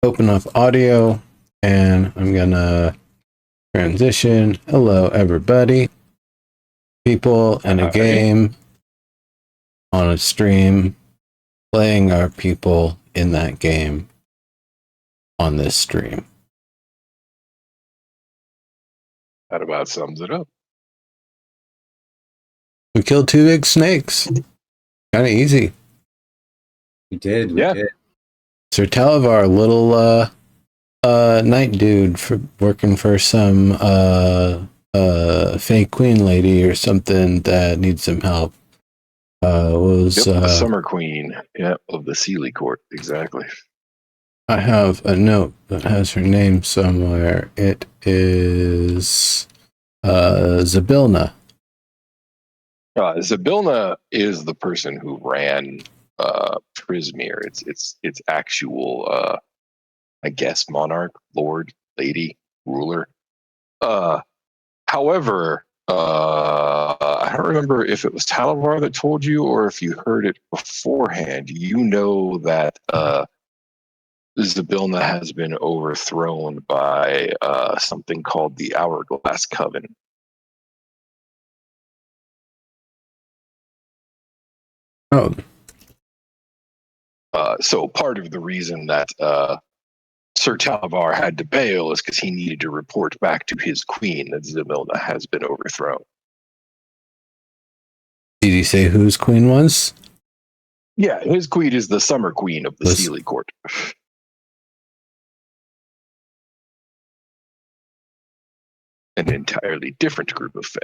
open up audio, and I'm gonna transition. Hello, everybody. People in a game on a stream, playing our people in that game on this stream. That about sums it up. We killed 2 big snakes. Kind of easy. We did. Sir Talavar, little night dude for working for some fake queen lady or something that needs some help. The Summer Queen, of the Sealy Court, exactly. I have a note that has her name somewhere. It is Zabilna. Zabilna is the person who ran Prismere. It's actual, I guess, monarch, lord, lady, ruler. However, I don't remember if it was Talavar that told you or if you heard it beforehand. You know that Zabilna has been overthrown by something called the Hourglass Coven. Oh. So part of the reason that Sir Talavar had to bail is because he needed to report back to his queen that Zabilna has been overthrown. Did he say whose queen was? Yeah, his queen is the Summer Queen of the Sealy Court. An entirely different group of fae.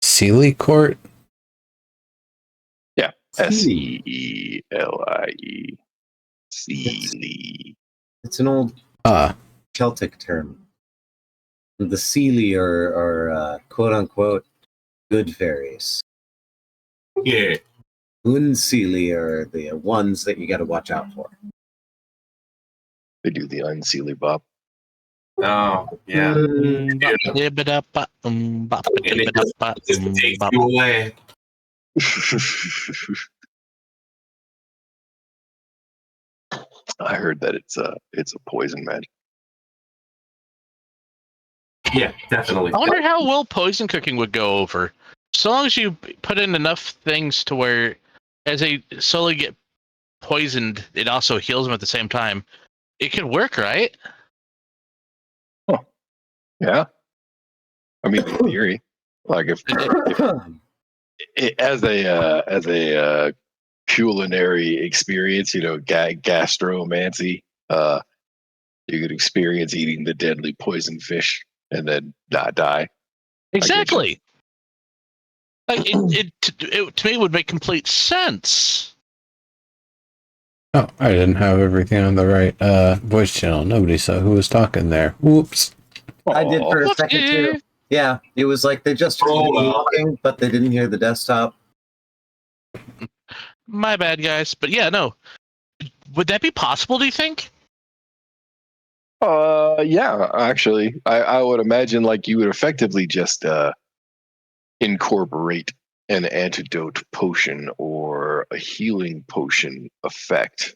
Sealy Court? Yeah, Seelie. Sealy. It's an old Celtic term. The Sealy are quote unquote good fairies. Yeah. Unseelie are the ones that you got to watch out for. They do the unsealy bop. Oh, yeah. And it just takes you away. I heard that it's a poison magic. Yeah, definitely. I wonder how well poison cooking would go over. So long as you put in enough things to where, as they slowly get poisoned, it also heals them at the same time. It could work, right? Oh, yeah. I mean, in theory, like if as a culinary experience, gastromancy, you could experience eating the deadly poison fish and then not die. Exactly. Like it to me would make complete sense. Oh, I didn't have everything on the right voice channel. Nobody saw who was talking there. Whoops. I did for a second too. Yeah, it was like they just heard me talking, but they didn't hear the desktop. My bad, guys. But yeah, no. Would that be possible, do you think? Yeah, actually. I would imagine like you would effectively just incorporate an antidote potion or a healing potion effect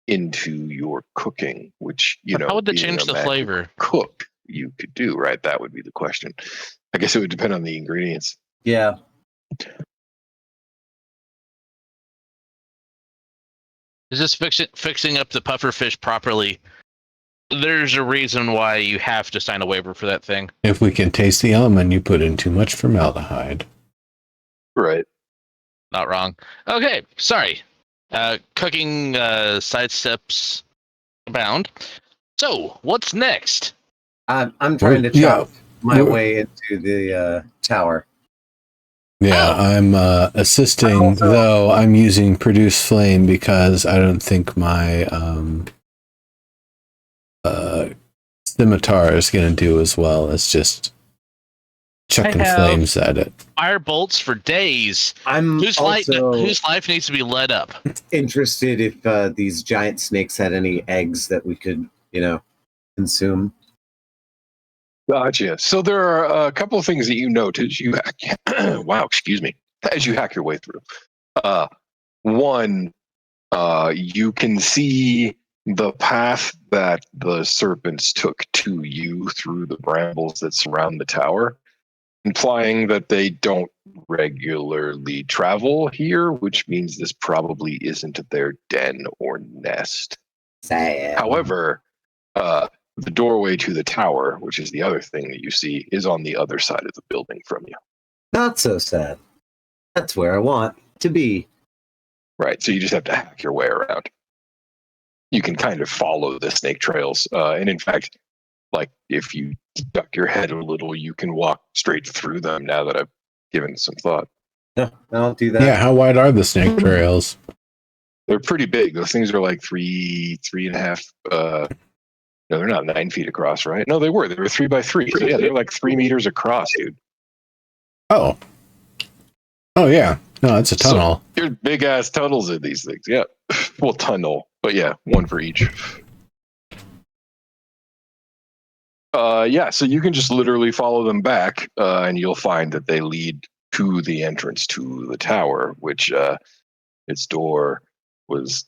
into your cooking, which, how would that change the flavor? Cook you could do, right? That would be the question. I guess it would depend on the ingredients. Yeah. Is this fixing up the puffer fish properly? There's a reason why you have to sign a waiver for that thing. If we can taste the element, you put in too much formaldehyde. Right. Not wrong. Okay, sorry. Cooking side steps abound. So, what's next? I'm trying to chop my way into the tower. Yeah, I'm assisting, though I'm using Produce Flame because I don't think my scimitar is going to do as well as just chucking flames at it. Fire bolts for days. Whose life needs to be lit up? Interested if these giant snakes had any eggs that we could consume. Gotcha. So there are a couple of things that you note as you wow, excuse me, as you hack your way through. One, you can see the path that the serpents took to you through the brambles that surround the tower, implying that they don't regularly travel here, which means this probably isn't their den or nest. Sad. However, the doorway to the tower, which is the other thing that you see, is on the other side of the building from you. Not so sad. That's where I want to be. Right, so you just have to hack your way around. You can kind of follow the snake trails, and in fact, like if you duck your head a little, you can walk straight through them. Now that I've given some thought, No, I'll do that. Yeah, how wide are the snake trails? they're pretty big. Those things are like 3.5. No, they're not 9 feet across, right? No, they were 3 by 3. So yeah, they're like 3 meters across, dude. Oh yeah, no, it's a tunnel. So, there's big ass tunnels in these things. Yeah, well, tunnel, but yeah, one for each. Yeah, so you can just literally follow them back, and you'll find that they lead to the entrance to the tower, which its door was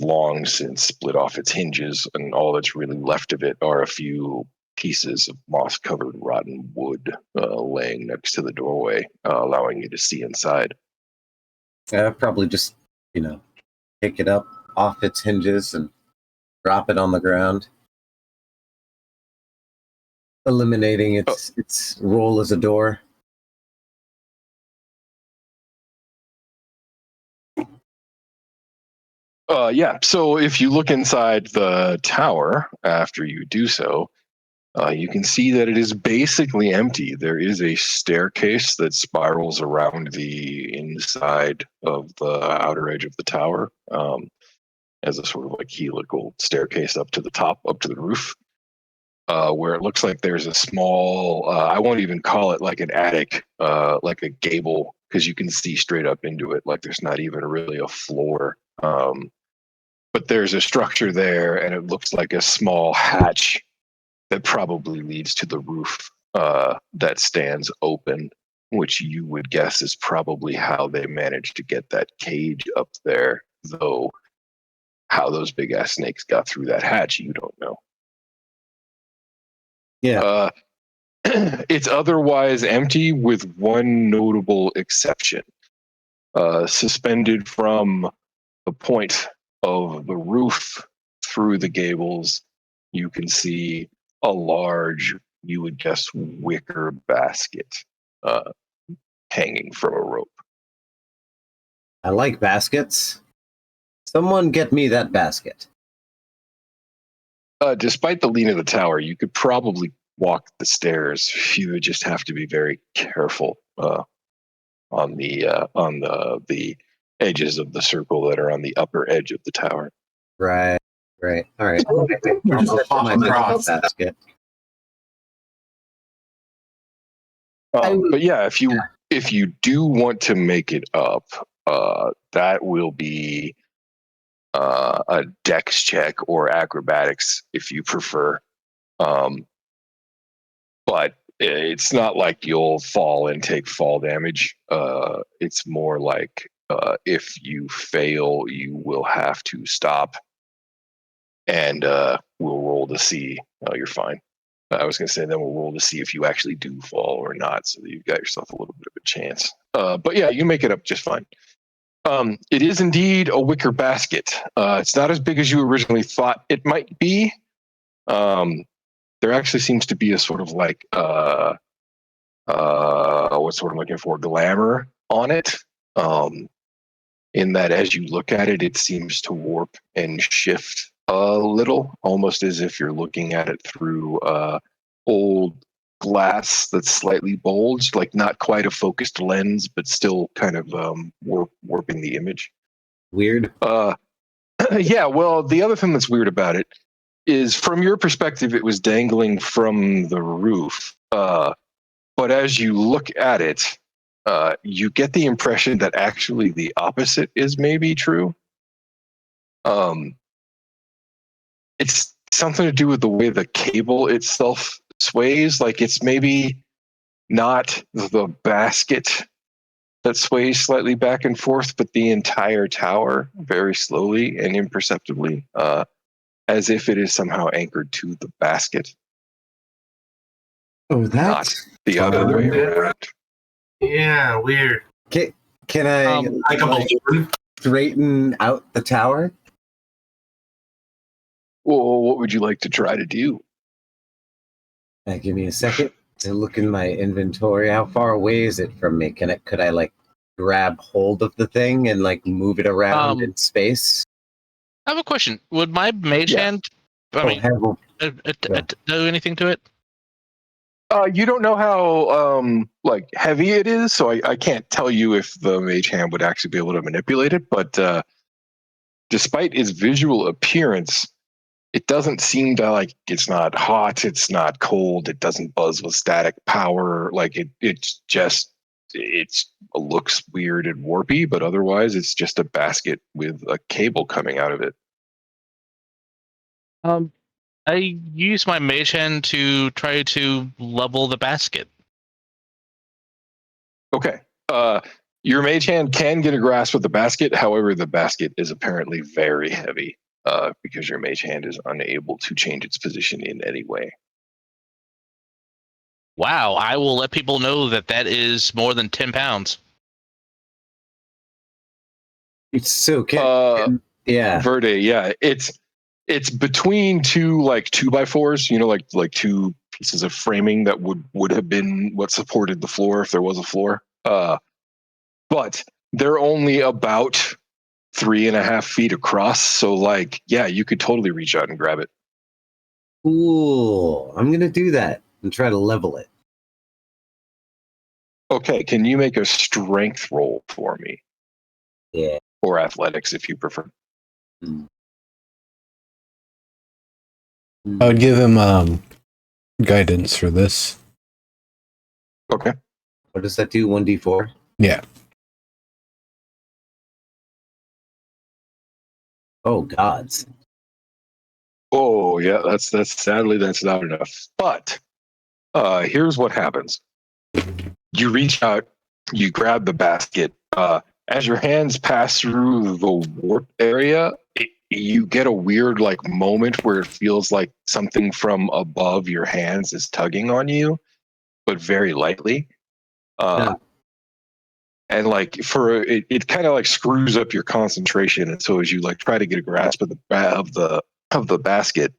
long since split off its hinges, and all that's really left of it are a few pieces of moss-covered rotten wood laying next to the doorway, allowing you to see inside. Probably just, pick it up off its hinges and drop it on the ground, eliminating its role as a door. Yeah, so if you look inside the tower after you do so, you can see that it is basically empty. There is a staircase that spirals around the inside of the outer edge of the tower, as a sort of like helical staircase up to the top, up to the roof, where it looks like there's a small, I won't even call it like an attic, like a gable, because you can see straight up into it. Like there's not even really a floor. But there's a structure there, and it looks like a small hatch that probably leads to the roof that stands open, which you would guess is probably how they managed to get that cage up there, though how those big ass snakes got through that hatch, you don't know. Yeah. It's otherwise empty with one notable exception. Suspended from the point of the roof through the gables, you can see a large, you would guess, wicker basket hanging from a rope. I like baskets. Someone get me that basket. Despite the lean of the tower, you could probably walk the stairs. You would just have to be very careful on the edges of the circle that are on the upper edge of the tower. Right. All right. Just pop across. Basket. But yeah, if you do want to make it up, that will be a dex check or acrobatics if you prefer. But it's not like you'll fall and take fall damage. It's more like if you fail, you will have to stop, and we'll roll to see. Oh, you're fine. I was going to say then we'll roll to see if you actually do fall or not, so that you've got yourself a little bit of a chance. But yeah, you make it up just fine. It is indeed a wicker basket. It's not as big as you originally thought it might be. There actually seems to be a sort of like what's what I'm looking for, glamour on it. In that as you look at it, it seems to warp and shift a little, almost as if you're looking at it through old glass that's slightly bulged, like not quite a focused lens, but still kind of warping the image. Weird. Yeah, well, the other thing that's weird about it is from your perspective, it was dangling from the roof. But as you look at it, you get the impression that actually the opposite is maybe true. It's something to do with the way the cable itself sways. Like it's maybe not the basket that sways slightly back and forth, but the entire tower very slowly and imperceptibly, as if it is somehow anchored to the basket, Oh, not that's the other way around. Yeah, weird. Can I Like a balloon. straighten out the tower? Well, what would you like to try to do? Give me a second to look in my inventory. How far away is it from me? Could I like grab hold of the thing and like move it around in space? I have a question. Would my mage hand do anything to it? You don't know how like heavy it is, so I can't tell you if the mage hand would actually be able to manipulate it. But despite its visual appearance, it doesn't seem to like it's not hot, it's not cold, it doesn't buzz with static power. Like it looks weird and warpy, but otherwise it's just a basket with a cable coming out of it. I use my mage hand to try to level the basket. Okay. Your mage hand can get a grasp of the basket. However, the basket is apparently very heavy because your mage hand is unable to change its position in any way. Wow, I will let people know that is more than 10 pounds. It's so yeah. Verde, yeah. It's between two like 2x4s, you know, like two pieces of framing that would have been what supported the floor if there was a floor. But they're only about 3.5 feet across. So like, yeah, you could totally reach out and grab it. Cool. I'm gonna do that and try to level it. Okay, can you make a strength roll for me? Yeah. Or athletics if you prefer. I would give him guidance for this. Okay. What does that do? 1d4? Yeah. Oh gods. Oh yeah, that's sadly that's not enough. But here's what happens. You reach out, you grab the basket. As your hands pass through the warp area, you get a weird like moment where it feels like something from above your hands is tugging on you, but very lightly. And like it kind of like screws up your concentration, and so as you like try to get a grasp of the basket,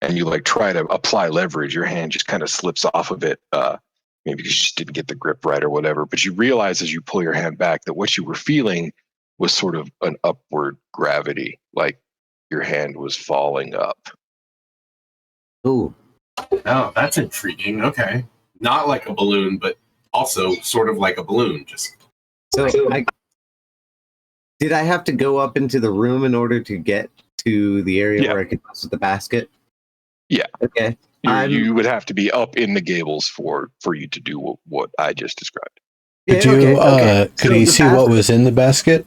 and you like try to apply leverage, your hand just kind of slips off of it. Maybe because you just didn't get the grip right or whatever. But you realize as you pull your hand back that what you were feeling was sort of an upward gravity, like your hand was falling up. Ooh. Oh, that's intriguing. Okay. Not like a balloon, but also sort of like a balloon. Just So did I have to go up into the room in order to get to the area where I could mess with the basket? Yeah. Okay. You would have to be up in the gables for you to do what I just described. Could you see what was in the basket?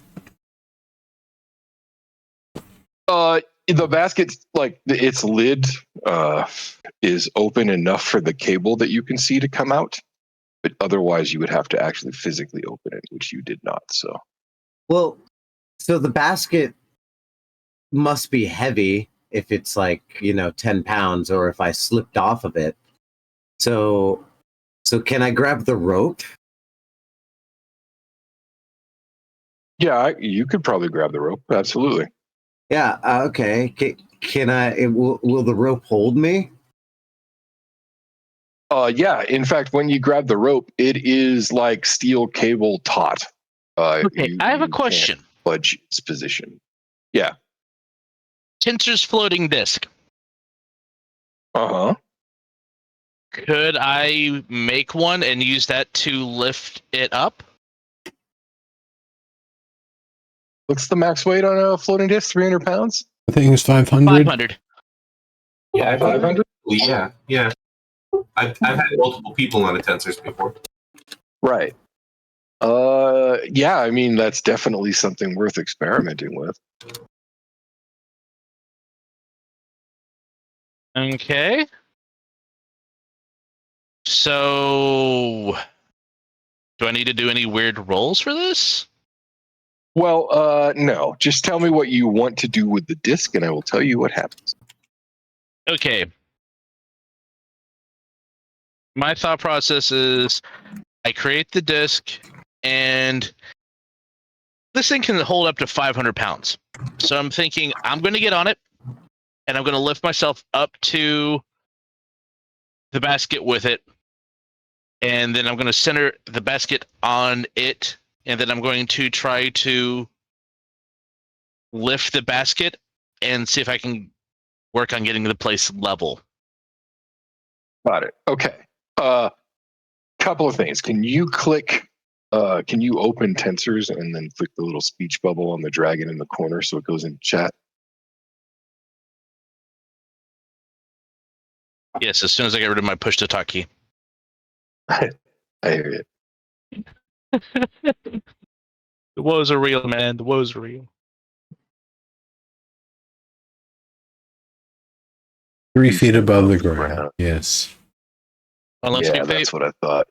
The basket, like its lid, is open enough for the cable that you can see to come out, but otherwise you would have to actually physically open it, which you did not. So, well, so the basket must be heavy if it's like 10 pounds, or if I slipped off of it. So can I grab the rope? Yeah, you could probably grab the rope. Absolutely. Yeah. Okay. Can I? Will the rope hold me? Yeah. In fact, when you grab the rope, it is like steel cable taut. Okay, I have a question. Can't budge its position. Yeah. Tensor's floating disc. Uh-huh. Could I make one and use that to lift it up? What's the max weight on a floating disc? 300 pounds? I think it's 500. 500. yeah, 500? Yeah. I've had multiple people on a tensors before. Right. Yeah, I mean, that's definitely something worth experimenting with. Okay. So, do I need to do any weird rolls for this? Well, no. Just tell me what you want to do with the disc, and I will tell you what happens. Okay. My thought process is I create the disc, and this thing can hold up to 500 pounds. So I'm thinking I'm going to get on it, and I'm going to lift myself up to the basket with it, and then I'm going to center the basket on it, and then I'm going to try to lift the basket and see if I can work on getting the place level. Got it. Okay. Couple of things. Can you open tensors and then click the little speech bubble on the dragon in the corner so it goes in chat? Yes, as soon as I get rid of my push to talk key. I hear you. The woes are real, man. The woes are real. 3 feet above the ground. Yes. Unless Yeah, we pay, that's what I thought.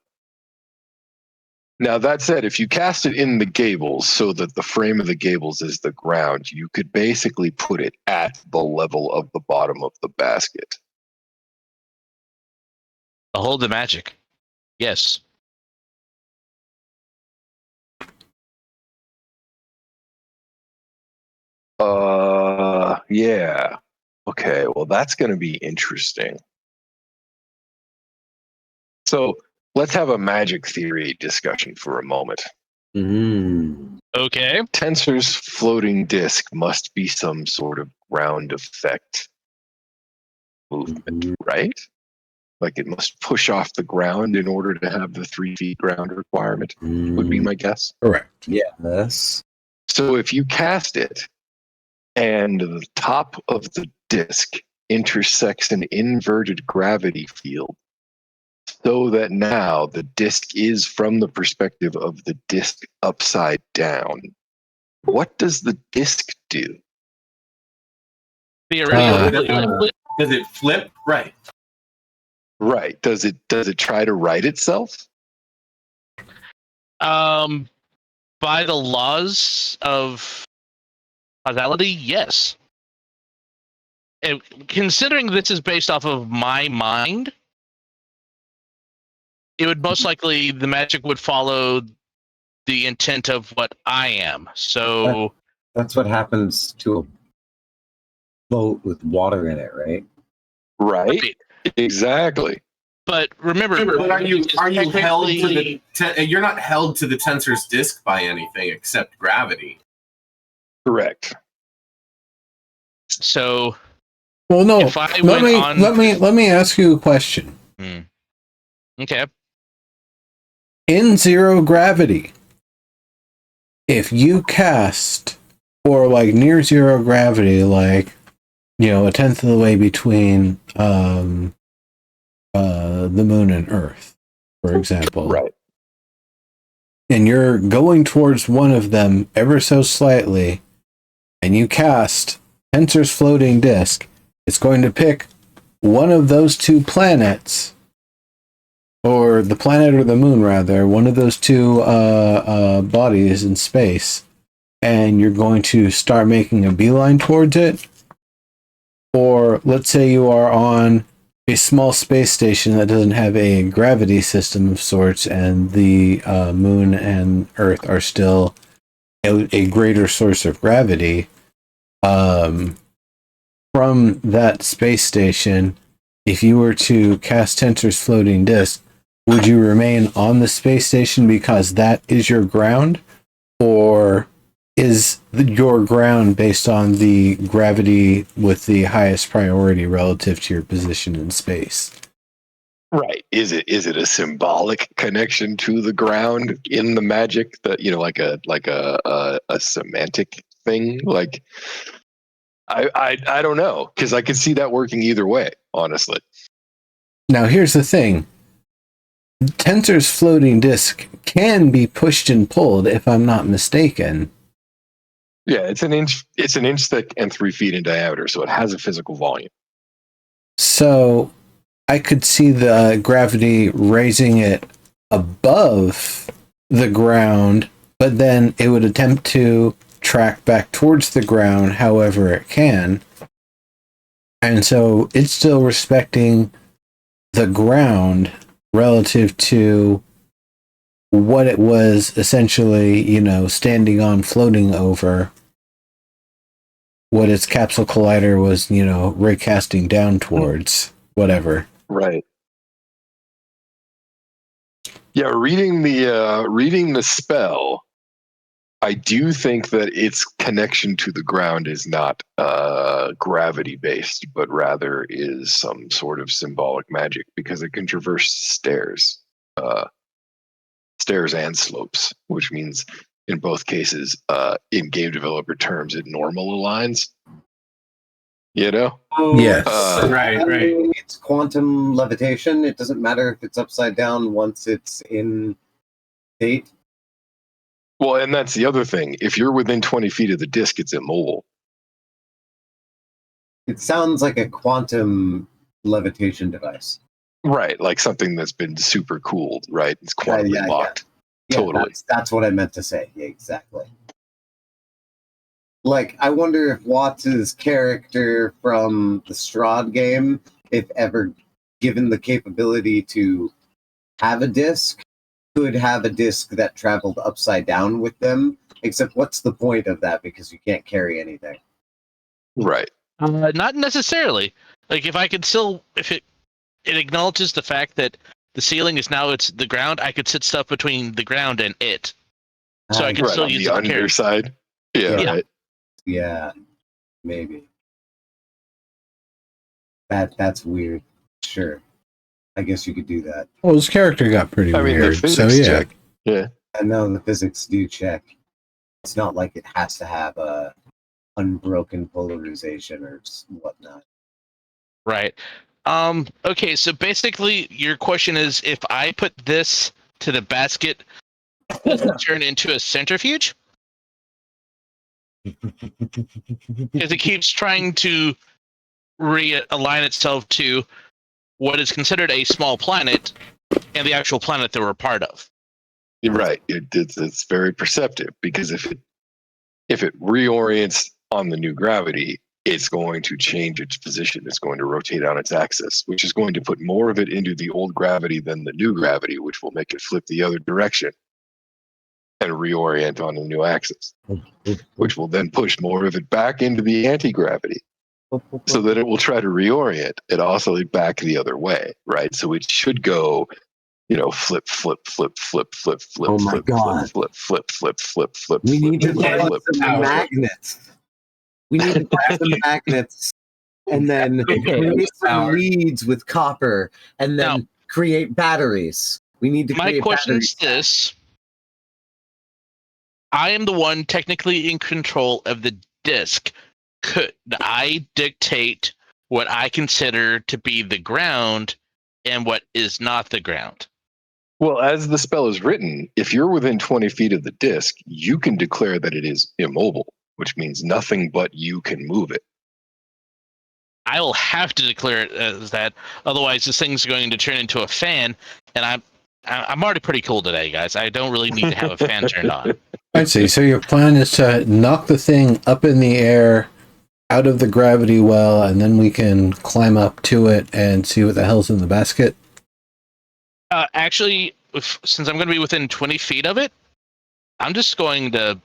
Now, that said, if you cast it in the gables so that the frame of the gables is the ground, you could basically put it at the level of the bottom of the basket. I'll hold the magic. Yes. Yeah. Okay, well, that's going to be interesting. So let's have a magic theory discussion for a moment. Okay. Tensor's floating disk must be some sort of ground effect movement, right? Like it must push off the ground in order to have the 3 feet ground requirement, would be my guess. Correct. Yes. So if you cast it and the top of the disk intersects an inverted gravity field, so that now the disk is from the perspective of the disk upside down, what does the disk do? Theoretically, Does it flip? Right. Right. Does it try to right itself? by the laws of causality, yes. And considering this is based off of my mind, it would most likely the magic would follow the intent of what I am. So That's what happens to a boat with water in it, right? Right. Exactly. but remember, But are you held to technically- the? You're not held to the tensor's disk by anything except gravity. Correct. So Well, no. if I Let went me on, let me ask you a question. Okay. In zero gravity, if you cast or like near zero gravity, like a tenth of the way between the moon and Earth, for example, Right. and you're going towards one of them ever so slightly, and you cast Tensor's floating disk, it's going to pick one of those two planets, or the planet or the moon, rather, one of those two bodies in space, and you're going to start making a beeline towards it. Or let's say you are on a small space station that doesn't have a gravity system of sorts, and the moon and Earth are still a greater source of gravity. From that space station, if you were to cast Tensor's floating disk, would you remain on the space station because that is your ground? Or is your ground based on the gravity with the highest priority relative to your position in space? Right. Is it a symbolic connection to the ground in the magic that like a semantic thing? Like I don't know, because I could see that working either way, honestly. Now here's the thing. Tensor's floating disk can be pushed and pulled, if I'm not mistaken. Yeah, it's an inch thick and 3 feet in diameter, so it has a physical volume. So I could see the gravity raising it above the ground, but then it would attempt to track back towards the ground however it can. And so it's still respecting the ground relative to what it was essentially, standing on, floating over, what its capsule collider was, raycasting down towards, whatever. Right. Yeah, reading the spell, I do think that its connection to the ground is not gravity based, but rather is some sort of symbolic magic because it can traverse stairs and slopes, which means in both cases, in game developer terms, it normal aligns. Yes. Right. It's quantum levitation. It doesn't matter if it's upside down once it's in state. Well, and that's the other thing. If you're within 20 feet of the disc, it's immobile. It sounds like a quantum levitation device. Right, like something that's been super cooled, right? It's quantumly locked. Yeah, Totally. that's what I meant to say. Yeah, exactly. Like, I wonder if Watts' character from the Strahd game, if ever given the capability to have a disc, could have a disc that traveled upside down with them. Except, what's the point of that? Because you can't carry anything. Right. Not necessarily. Like if it acknowledges the fact that the ceiling is now it's the ground, I could sit stuff between the ground and it, so I can Right still on use the it to carry. underside. Yeah, Yeah. right. Yeah, maybe. That's weird. Sure. I guess you could do that. Well, his character got pretty I mean, the weird, physics so yeah. check. Yeah. I know the physics do check. It's not like it has to have a unbroken polarization or whatnot. Right. Okay, so basically your question is if I put this to the basket, does it turn into a centrifuge? Because it keeps trying to realign itself to what is considered a small planet and the actual planet that we're a part of. You're right. It's very perceptive because if it reorients on the new gravity, it's going to change its position. It's going to rotate on its axis, which is going to put more of it into the old gravity than the new gravity, which will make it flip the other direction and reorient on the new axis, which will then push more of it back into the anti-gravity so that it will try to reorient it also back the other way, right? So it should go, flip, flip, flip, flip, flip, flip, Oh my flip, God. flip, flip, flip, flip, flip, We need to flip, put flip, some flip. magnets. We need to put some magnets and then create some leads with copper and then create batteries. We need to My create question batteries. is this. I am the one technically in control of the disk. Could I dictate what I consider to be the ground and what is not the ground? Well, as the spell is written, if you're within 20 feet of the disc, you can declare that it is immobile, which means nothing but you can move it. I will have to declare it as that. Otherwise, this thing's going to turn into a fan, and I'm already pretty cool today, guys. I don't really need to have a fan turned on. I see. So your plan is to knock the thing up in the air, out of the gravity well, and then we can climb up to it and see what the hell's in the basket? Actually, since I'm going to be within 20 feet of it, I'm just going to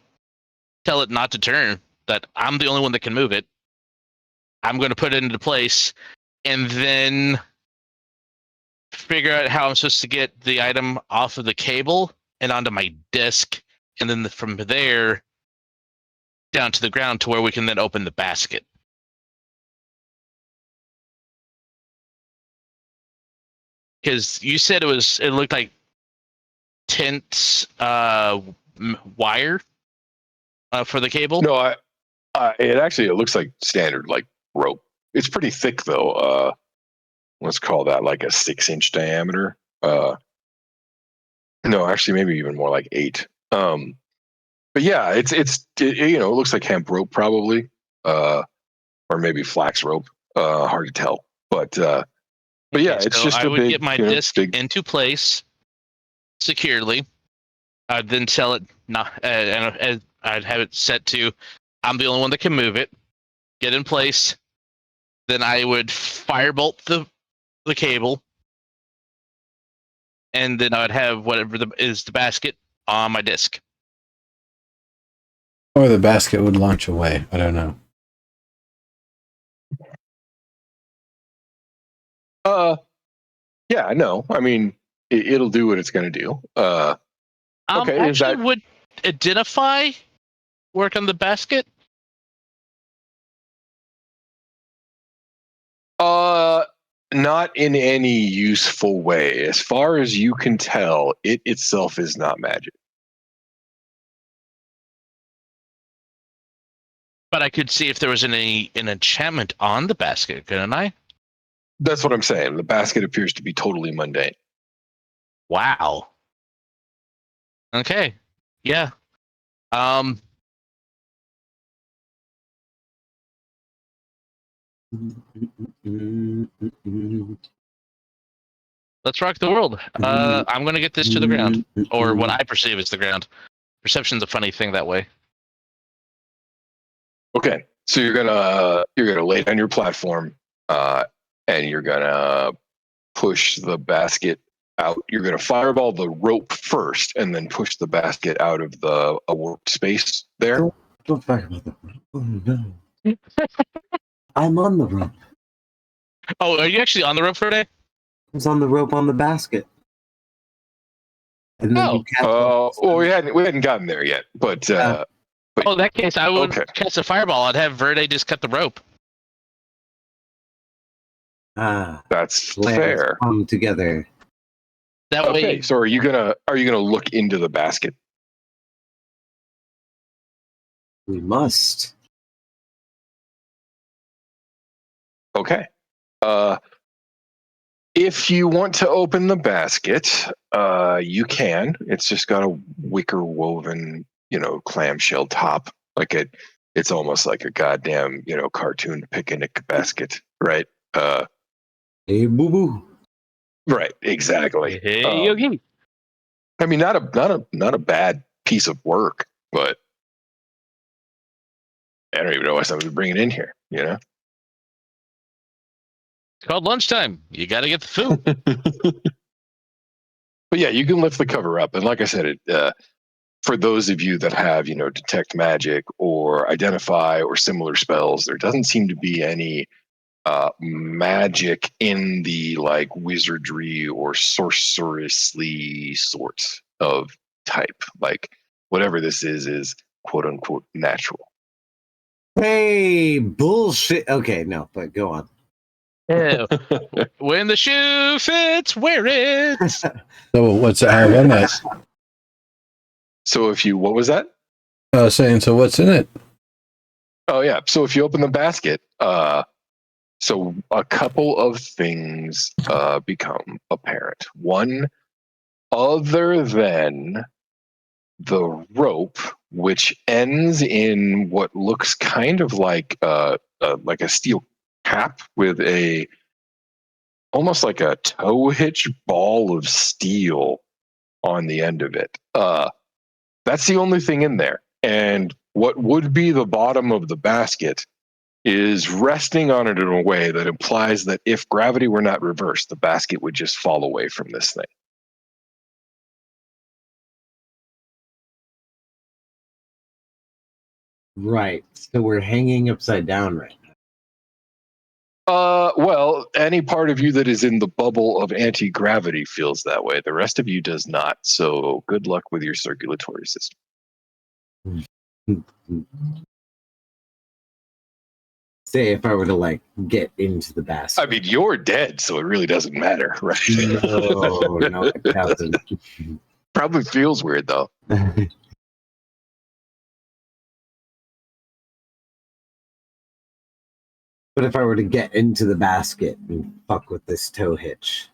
tell it not to turn, that I'm the only one that can move it. I'm going to put it into place, and then figure out how I'm supposed to get the item off of the cable and onto my disc, and then from there down to the ground to where we can then open the basket. Because you said it looked like tense wire for the cable. No, it looks like standard like rope. It's pretty thick though. Let's call that like a 6-inch diameter. No, actually maybe even more like 8. But yeah, it looks like hemp rope probably, or maybe flax rope. Hard to tell. But yeah, it's so just I a would big, get my disc into place securely. I'd then tell it not, and I'd have it set to I'm the only one that can move it. Get in place. Then I would firebolt the cable, and then I would have whatever is the basket on my disc. Or the basket would launch away. I don't know. Yeah, no. I mean, it'll do what it's going to do. Okay, is that would identify work on the basket? not in any useful way. As far as you can tell, it itself is not magic. But I could see if there was an enchantment on the basket, couldn't I? That's what I'm saying. The basket appears to be totally mundane. Wow. Okay. Yeah. Let's rock the world. I'm gonna get this to the ground, or what I perceive as the ground. Perception's a funny thing that way. Okay, so you're gonna lay down your platform, and you're gonna push the basket out. You're gonna fireball the rope first, and then push the basket out of the warped space there. Don't fire about the rope. Oh no. I'm on the rope. Oh, are you actually on the rope for today? I was on the rope on the basket. And then you cast well, we hadn't gotten there yet, but in that case, I would okay. cast a fireball. I'd have Verde just cut the rope. That's plans fair. come together. That Okay, way, so are you gonna look into the basket? We must. Okay. If you want to open the basket, you can. It's just got a wicker woven, clamshell top. It's almost like a goddamn, cartoon picnic basket, right? Hey, boo boo. Right, exactly. hey, Yogi. I mean, not a bad piece of work, but I don't even know why somebody would bring it in here. It's called lunchtime. You got to get the food. But yeah, you can lift the cover up, and like I said, for those of you that have detect magic or identify or similar spells, there doesn't seem to be any magic in the wizardry or sorcerously sort of type. Like whatever this is quote unquote natural. Hey, bullshit. Okay, no, but go on. Yeah. When the shoe fits, wear it. So what's it have in it? So what was that? I was saying, so what's in it? Oh yeah. So if you open the basket, so a couple of things become apparent. One, other than the rope, which ends in what looks kind of like a steel cap with almost like a tow hitch ball of steel on the end of it. That's the only thing in there. And what would be the bottom of the basket is resting on it in a way that implies that if gravity were not reversed, the basket would just fall away from this thing. Right. So we're hanging upside down right now. Well, any part of you that is in the bubble of anti-gravity feels that way. The rest of you does not. So good luck with your circulatory system. Say if I were to get into the basket. I mean, you're dead, so it really doesn't matter, right? No, it doesn't. Probably feels weird though. But if I were to get into the basket and fuck with this tow hitch.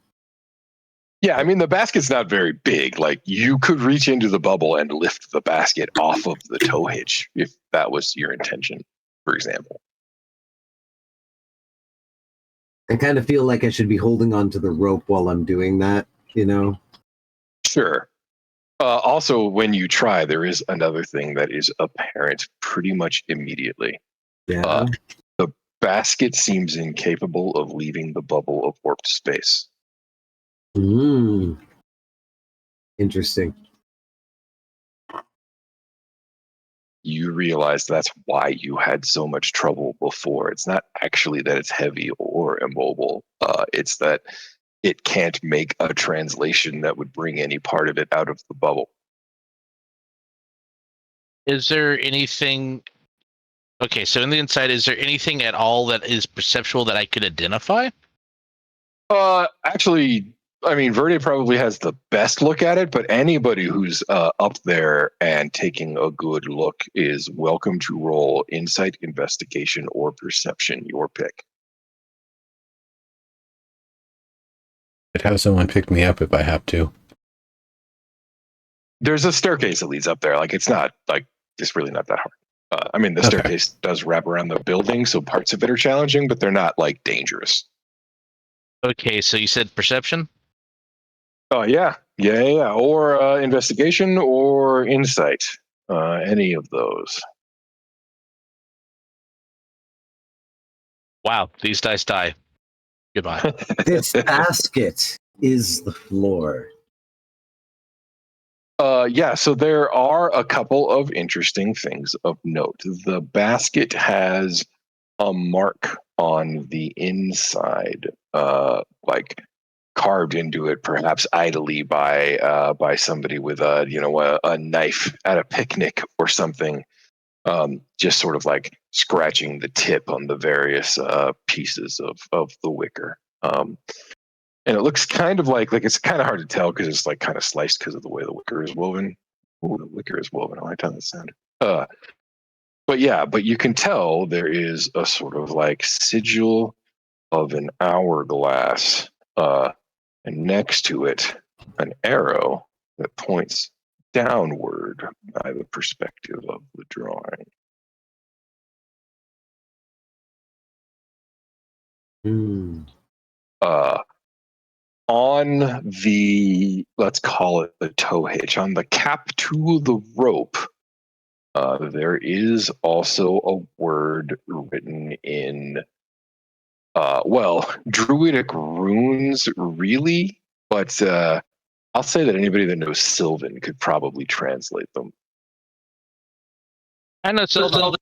Yeah, I mean, the basket's not very big. Like, you could reach into the bubble and lift the basket off of the tow hitch if that was your intention, for example. I kind of feel like I should be holding on to the rope while I'm doing that, you know? Sure. Also, when you try, there is another thing that is apparent pretty much immediately. Yeah. The basket seems incapable of leaving the bubble of warped space. Interesting. You realize that's why you had so much trouble before. It's not actually that it's heavy or immobile. It's that it can't make a translation that would bring any part of it out of the bubble. Is there anything? Okay, so in the inside, is there anything at all that is perceptual that I could identify? Actually, I mean, Verde probably has the best look at it, but anybody who's up there and taking a good look is welcome to roll insight, investigation, or perception, your pick. I'd have someone pick me up if I have to. There's a staircase that leads up there. Like, it's not like it's really not that hard. I mean, the staircase does wrap around the building, so parts of it are challenging, but they're not like dangerous. Okay, so you said perception? Oh, yeah. Or investigation or insight. Any of those. Wow, these dice die. Goodbye. This basket is the floor. Yeah, so there are a couple of interesting things of note. The basket has a mark on the inside, like carved into it, perhaps idly by somebody with a knife at a picnic or something. Just sort of like scratching the tip on the various pieces of the wicker. And it looks kind of like it's kind of hard to tell because it's like kind of sliced because of the way the wicker is woven. Oh, the wicker is woven. I like how that sounded. But you can tell there is a sort of like sigil of an hourglass, and next to it, an arrow that points downward by the perspective of the drawing. On the, let's call it the tow hitch, on the cap to the rope, there is also a word written in, druidic runes, really, but I'll say that anybody that knows Sylvan could probably translate them. I know Sylvan.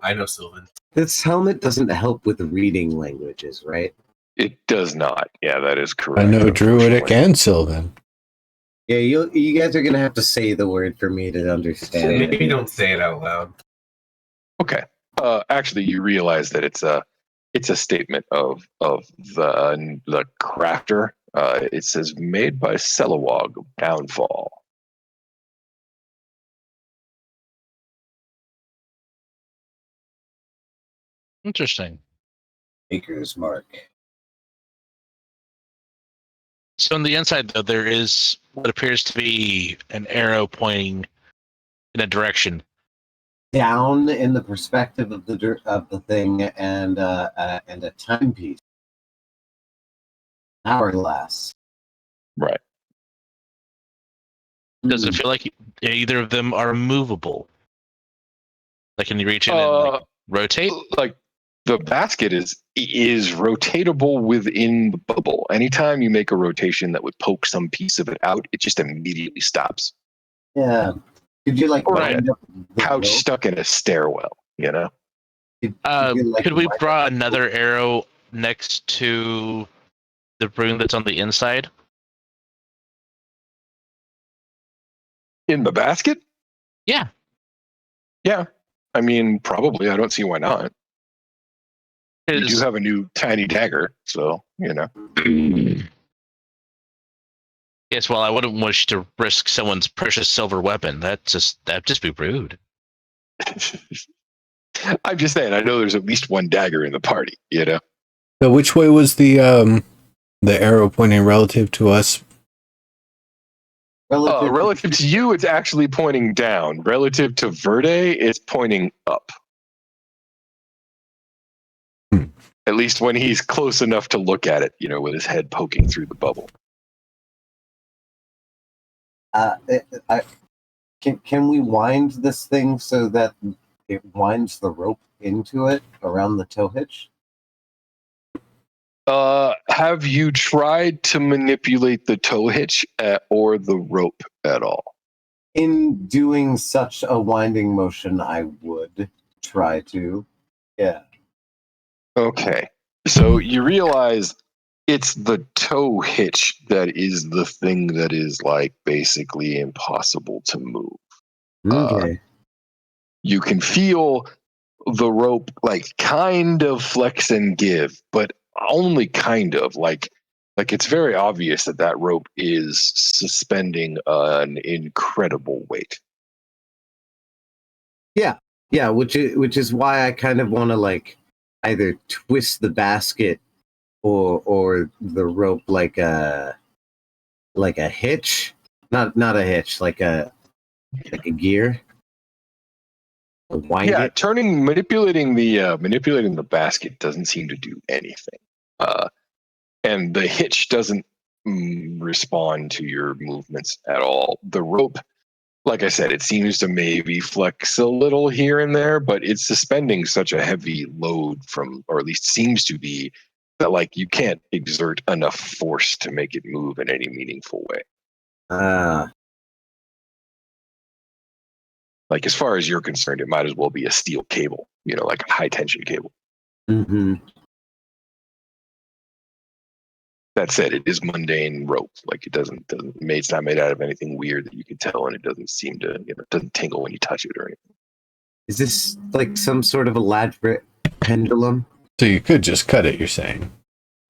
I know Sylvan. This helmet doesn't help with reading languages, right? It does not. Yeah, that is correct. I know Druidic unfortunately. and Sylvan. Yeah, you guys are gonna have to say the word for me to understand. Maybe don't say it out loud. Okay. Actually, you realize that it's a statement of the crafter. It says made by Selawog Downfall. Interesting. Maker's Mark. So on the inside, though, there is what appears to be an arrow pointing in a direction. Down in the perspective of the thing, and a timepiece. Hourglass. Right. Does it feel like either of them are movable? Like, can you reach in and like, rotate? Like the basket is rotatable within the bubble. Anytime you make a rotation that would poke some piece of it out, it just immediately stops. Yeah. Could you like wind up the Pouch rope? stuck in a stairwell, you know? Could we draw another arrow next to the rune that's on the inside? In the basket? Yeah. Yeah. I mean, probably. I don't see why not. You do 'Cause- have a new tiny dagger, so, you know. Yes, well, I wouldn't wish to risk someone's precious silver weapon. That'd just be rude. I'm just saying, I know there's at least one dagger in the party, you know? So which way was the arrow pointing relative to us? Relative to you, it's actually pointing down. Relative to Verde, it's pointing up. At least when he's close enough to look at it, with his head poking through the bubble. Can we wind this thing so that it winds the rope into it around the tow hitch? Have you tried to manipulate the tow hitch or the rope at all? In doing such a winding motion, I would try to. Yeah. Okay. So you realize it's the tow hitch that is the thing that is like basically impossible to move. Okay. You can feel the rope like kind of flex and give, but only kind of. Like it's very obvious that rope is suspending an incredible weight. Yeah, which is why I kind of want to like either twist the basket or the rope like a hitch, not a hitch, like a gear. Wind it. Manipulating the basket doesn't seem to do anything, and the hitch doesn't respond to your movements at all. The rope, like I said, it seems to maybe flex a little here and there, but it's suspending such a heavy load or at least seems to be, that like you can't exert enough force to make it move in any meaningful way. Like as far as you're concerned, it might as well be a steel cable, like a high tension cable. Mm-hmm. That said, it is mundane rope. Like it's not made out of anything weird that you can tell, and it doesn't seem to, it doesn't tingle when you touch it or anything. Is this like some sort of elaborate pendulum? So you could just cut it, you're saying?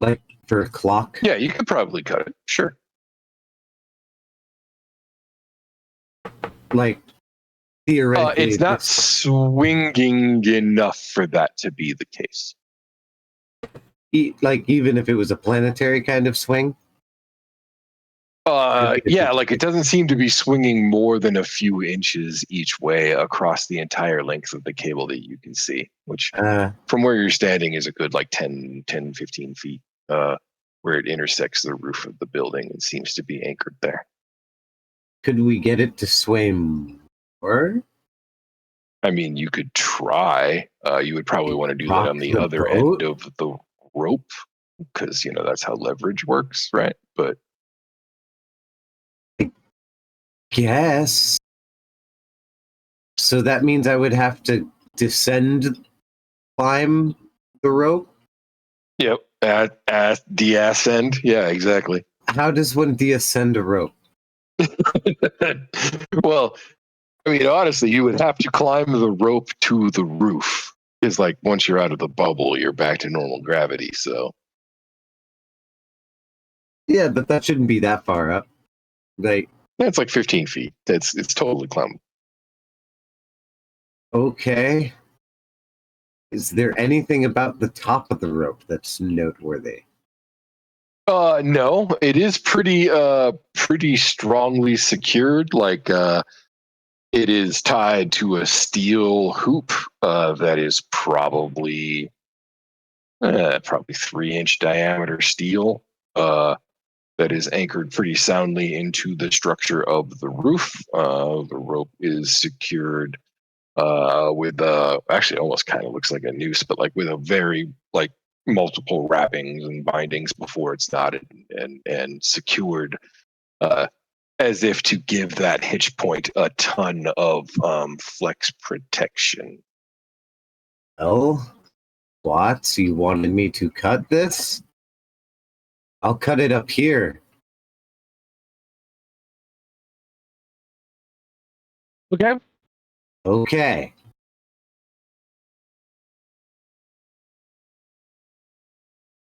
Like for a clock? Yeah, you could probably cut it. Sure. Like theoretically, it's not swinging enough for that to be the case. Like even if it was a planetary kind of swing. Yeah, like it doesn't seem to be swinging more than a few inches each way across the entire length of the cable that you can see, which from where you're standing is a good like 10, 15 feet, where it intersects the roof of the building and seems to be anchored there. Could we get it to sway more? I mean, you could try. You would probably want to do that on the other boat? end of the rope, because that's how leverage works, right? But guess. So that means I would have to climb the rope? yep, at the ascend. Yeah, exactly. How does one deascend a rope? Well, I mean, honestly, you would have to climb the rope to the roof. It's like once you're out of the bubble, you're back to normal gravity. So Yeah, but that shouldn't be that far up. Like, it's like 15 feet. It's totally climbable. okay. Is there anything about the top of the rope that's noteworthy? No, it is pretty strongly secured. Like it is tied to a steel hoop that is probably 3-inch diameter steel. That is anchored pretty soundly into the structure of the roof. The rope is secured with actually almost kind of looks like a noose, but like with a very like multiple wrappings and bindings before it's knotted and secured, as if to give that hitch point a ton of flex protection. Oh, what? You wanted me to cut this? I'll cut it up here. Okay. Okay.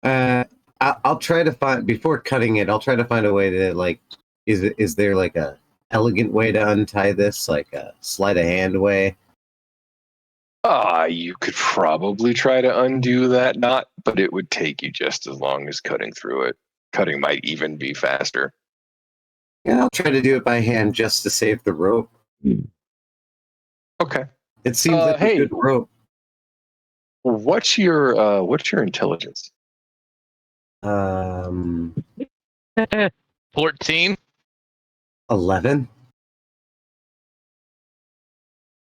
I'll try to find, before cutting it, I'll try to find a way to like, is there like a elegant way to untie this, like a sleight of hand way? You could probably try to undo that knot, but it would take you just as long as cutting through it. Cutting might even be faster. Yeah, I'll try to do it by hand just to save the rope. Okay. It seems like a good rope. What's your intelligence? 14. 11.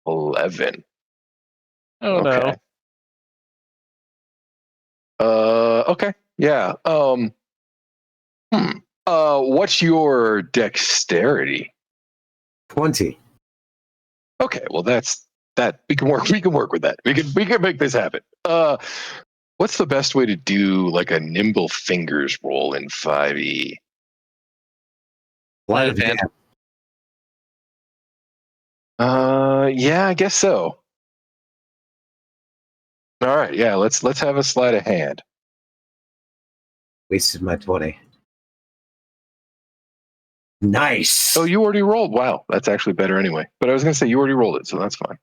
11. Oh Okay. Okay. Yeah. What's your dexterity? 20. Okay. Well, that's that. We can work. We can work with that. We can make this happen. What's the best way to do like a nimble fingers roll in 5e? Sleight of hand. Yeah, I guess so. All right. Yeah. Let's have a sleight of hand. Wasted my 20. Nice. Oh, you already rolled. Wow, that's actually better anyway. But I was gonna say you already rolled it, so that's fine.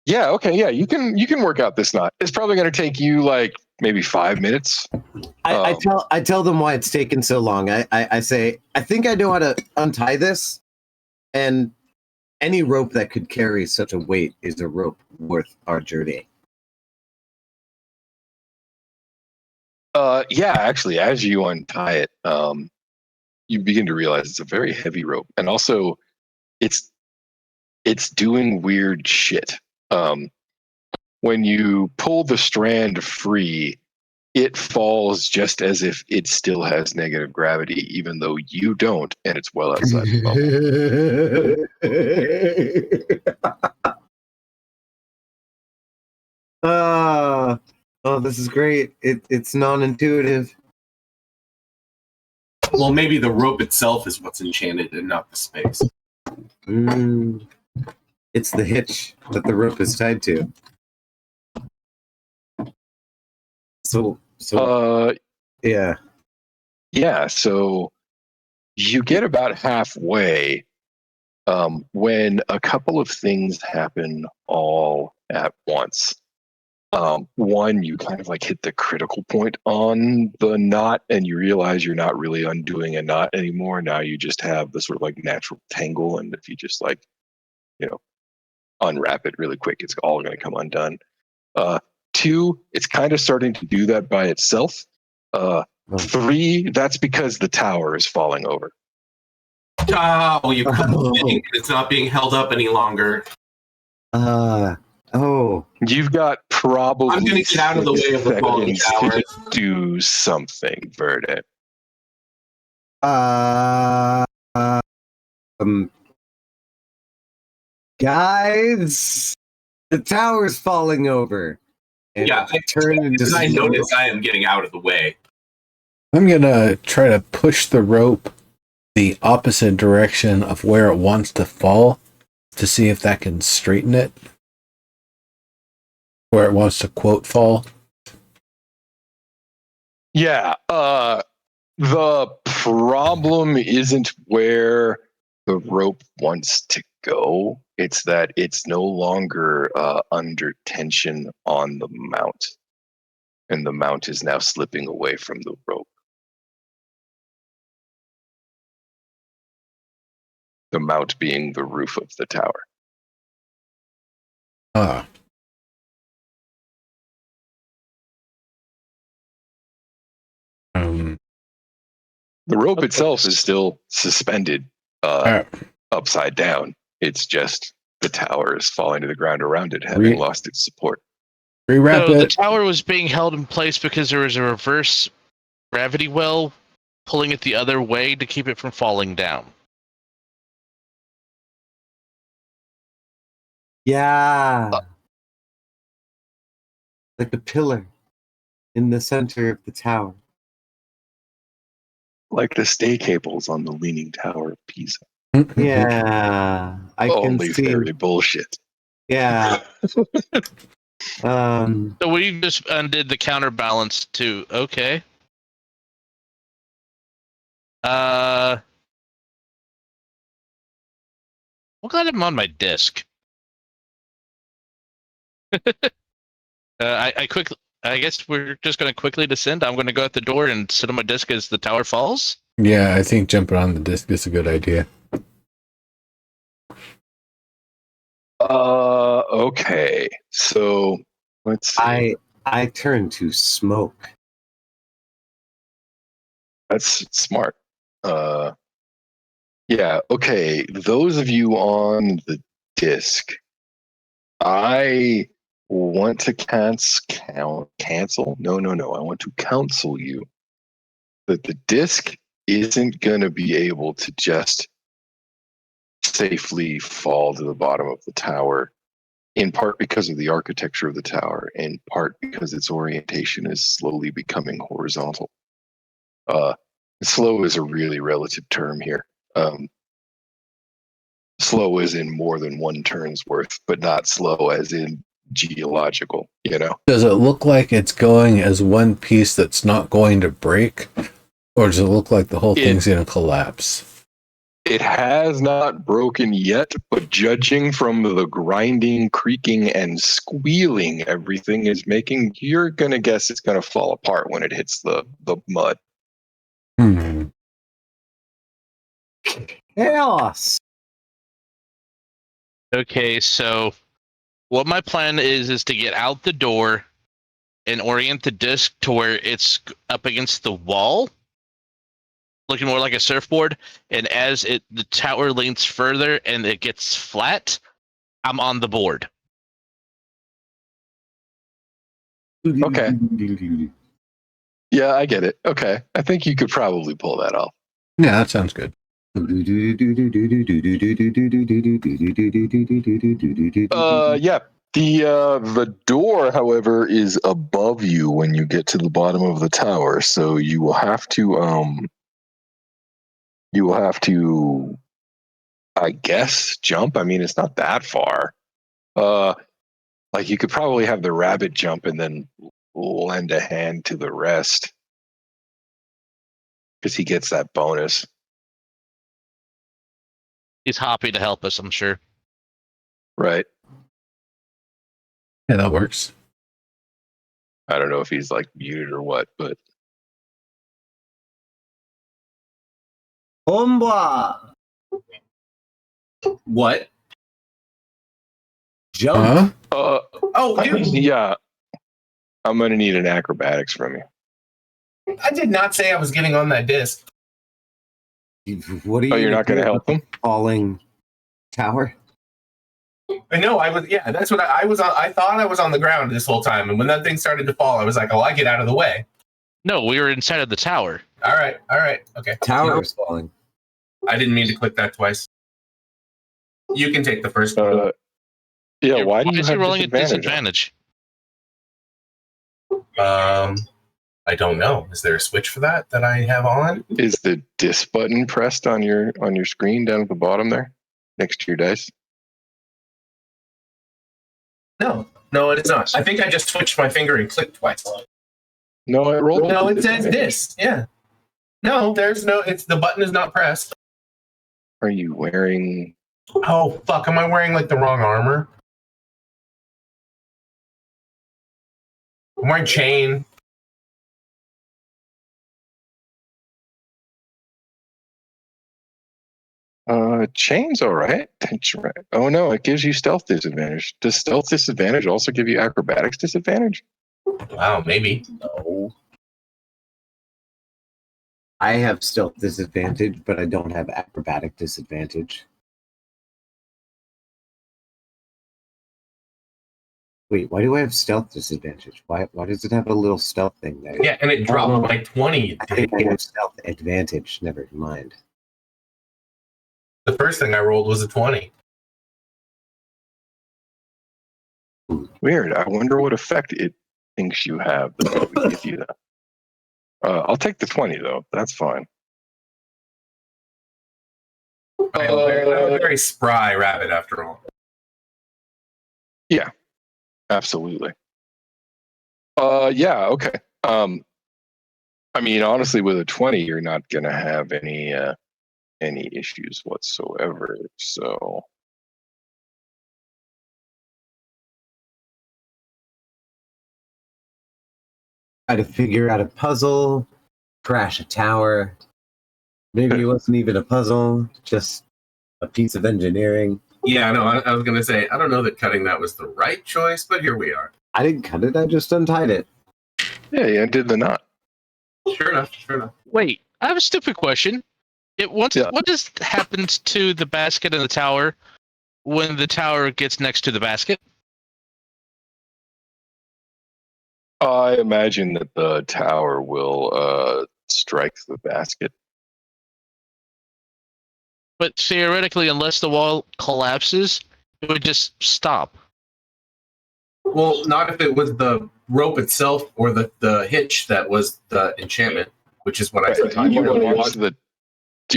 Yeah, okay, yeah, you can work out this knot. It's probably gonna take you like maybe 5 minutes. I tell them why it's taken so long. I say, I think I know how to untie this, and any rope that could carry such a weight is a rope worth our journey. Yeah, actually, as you untie it, you begin to realize it's a very heavy rope, and also it's doing weird shit. When you pull the strand free, it falls just as if it still has negative gravity, even though you don't, and it's well outside the bubble. Oh, this is great. It's non-intuitive. Well, maybe the rope itself is what's enchanted and not the space. It's the hitch that the rope is tied to. So yeah. Yeah, so you get about halfway when a couple of things happen all at once. One, you kind of like hit the critical point on the knot and you realize you're not really undoing a knot anymore. Now you just have the sort of like natural tangle, and if you just like, unwrap it really quick, it's all going to come undone. Two, it's kind of starting to do that by itself. Three, that's because the tower is falling over. Oh, you put the thing, it's not being held up any longer. You've got probably I'm going to get out of the way of the falling tower. to do something, Verde. Guys, the tower's falling over. And Yeah, I notice I am getting out of the way. I'm gonna try to push the rope the opposite direction of where it wants to fall to see if that can straighten it. Where it wants to quote fall. Yeah. The problem isn't where the rope wants to go. It's that it's no longer under tension on the mount. And the mount is now slipping away from the rope. The mount being the roof of the tower. The rope itself is still suspended upside down. It's just the tower is falling to the ground around it, having lost its support. Rewrap So it. the tower was being held in place because there was a reverse gravity well pulling it the other way to keep it from falling down. Yeah. Like a pillar in the center of the tower. Like the stay cables on the Leaning Tower of Pisa. Yeah. I can Only see. fairy bullshit. Yeah. So we just undid the counterbalance too. Okay. I'm glad I'm on my disc. I guess we're just going to quickly descend. I'm going to go out the door and sit on my disc as the tower falls. Yeah, I think jumping on the disc is a good idea. Okay. So let's see. I turn to smoke. That's smart. Yeah. Okay. Those of you on the disc, I want to cancel. No. I want to counsel you that the disc isn't going to be able to just safely fall to the bottom of the tower, in part because of the architecture of the tower, in part because its orientation is slowly becoming horizontal. Slow is a really relative term here. Slow is in more than one turn's worth, but not slow as in geological, you know? Does it look like it's going as one piece that's not going to break? Or does it look like the whole thing's going to collapse? It has not broken yet, but judging from the grinding, creaking, and squealing everything is making, you're going to guess it's going to fall apart when it hits the mud. Chaos. Okay, so what my plan is to get out the door and orient the disc to where it's up against the wall, looking more like a surfboard. And as the tower leans further and it gets flat, I'm on the board. Okay. Yeah, I get it. Okay. I think you could probably pull that off. Yeah, that sounds good. Yeah. The door, however, is above you when you get to the bottom of the tower, so you will have to I guess jump. I mean, it's not that far. Like you could probably have the rabbit jump and then lend a hand to the rest, because he gets that bonus. He's happy to help us, I'm sure. Right. Yeah, that works. I don't know if he's like muted or what, but Homba. What? Jump. Oh, dude, yeah. I'm gonna need an acrobatics from you. I did not say I was getting on that disc. What are you? Oh, you're not gonna help him? Falling tower. I know. I was. Yeah, that's what I was on. I thought I was on the ground this whole time, and when that thing started to fall, I was like, "Oh, I get out of the way." No, we were inside of the tower. All right. Okay. Tower is falling. I didn't mean to click that twice. You can take the first one. Yeah. Why do you is he have rolling a disadvantage? I don't know. Is there a switch for that I have on? Is the dis button pressed on your screen down at the bottom there, next to your dice? No, it is not. I think I just switched my finger and clicked twice. No, it rolled. No, it says this. Yeah. No, there's no. It's the button is not pressed. Are you wearing? Oh fuck! Am I wearing like the wrong armor? I'm wearing chain. Chain's all right. That's right. Oh no, it gives you stealth disadvantage. Does stealth disadvantage also give you acrobatics disadvantage? Wow, maybe. No. I have stealth disadvantage, but I don't have acrobatic disadvantage. Wait, why do I have stealth disadvantage? Why does it have a little stealth thing there? Yeah, and it dropped like 20. I think I have stealth advantage. Never mind. The first thing I rolled was a 20. Weird. I wonder what effect it thinks you have that would give you that. I'll take the 20 though. That's fine. I'm a very spry rabbit after all. Yeah, absolutely. Yeah, okay. I mean, honestly, with a 20, you're not gonna have any issues whatsoever. So I had to figure out a puzzle, crash a tower. Maybe it wasn't even a puzzle, just a piece of engineering. Yeah, no, I was gonna say I don't know that cutting that was the right choice, but here we are. I didn't cut it. I just untied it. Yeah, you undid the knot. Sure enough, sure enough. Wait, I have a stupid question. What Yeah. just happens to the basket in the tower when the tower gets next to the basket? I imagine that the tower will strike the basket. But theoretically, unless the wall collapses, it would just stop. Well, not if it was the rope itself or the hitch that was the enchantment, which is what I said. Do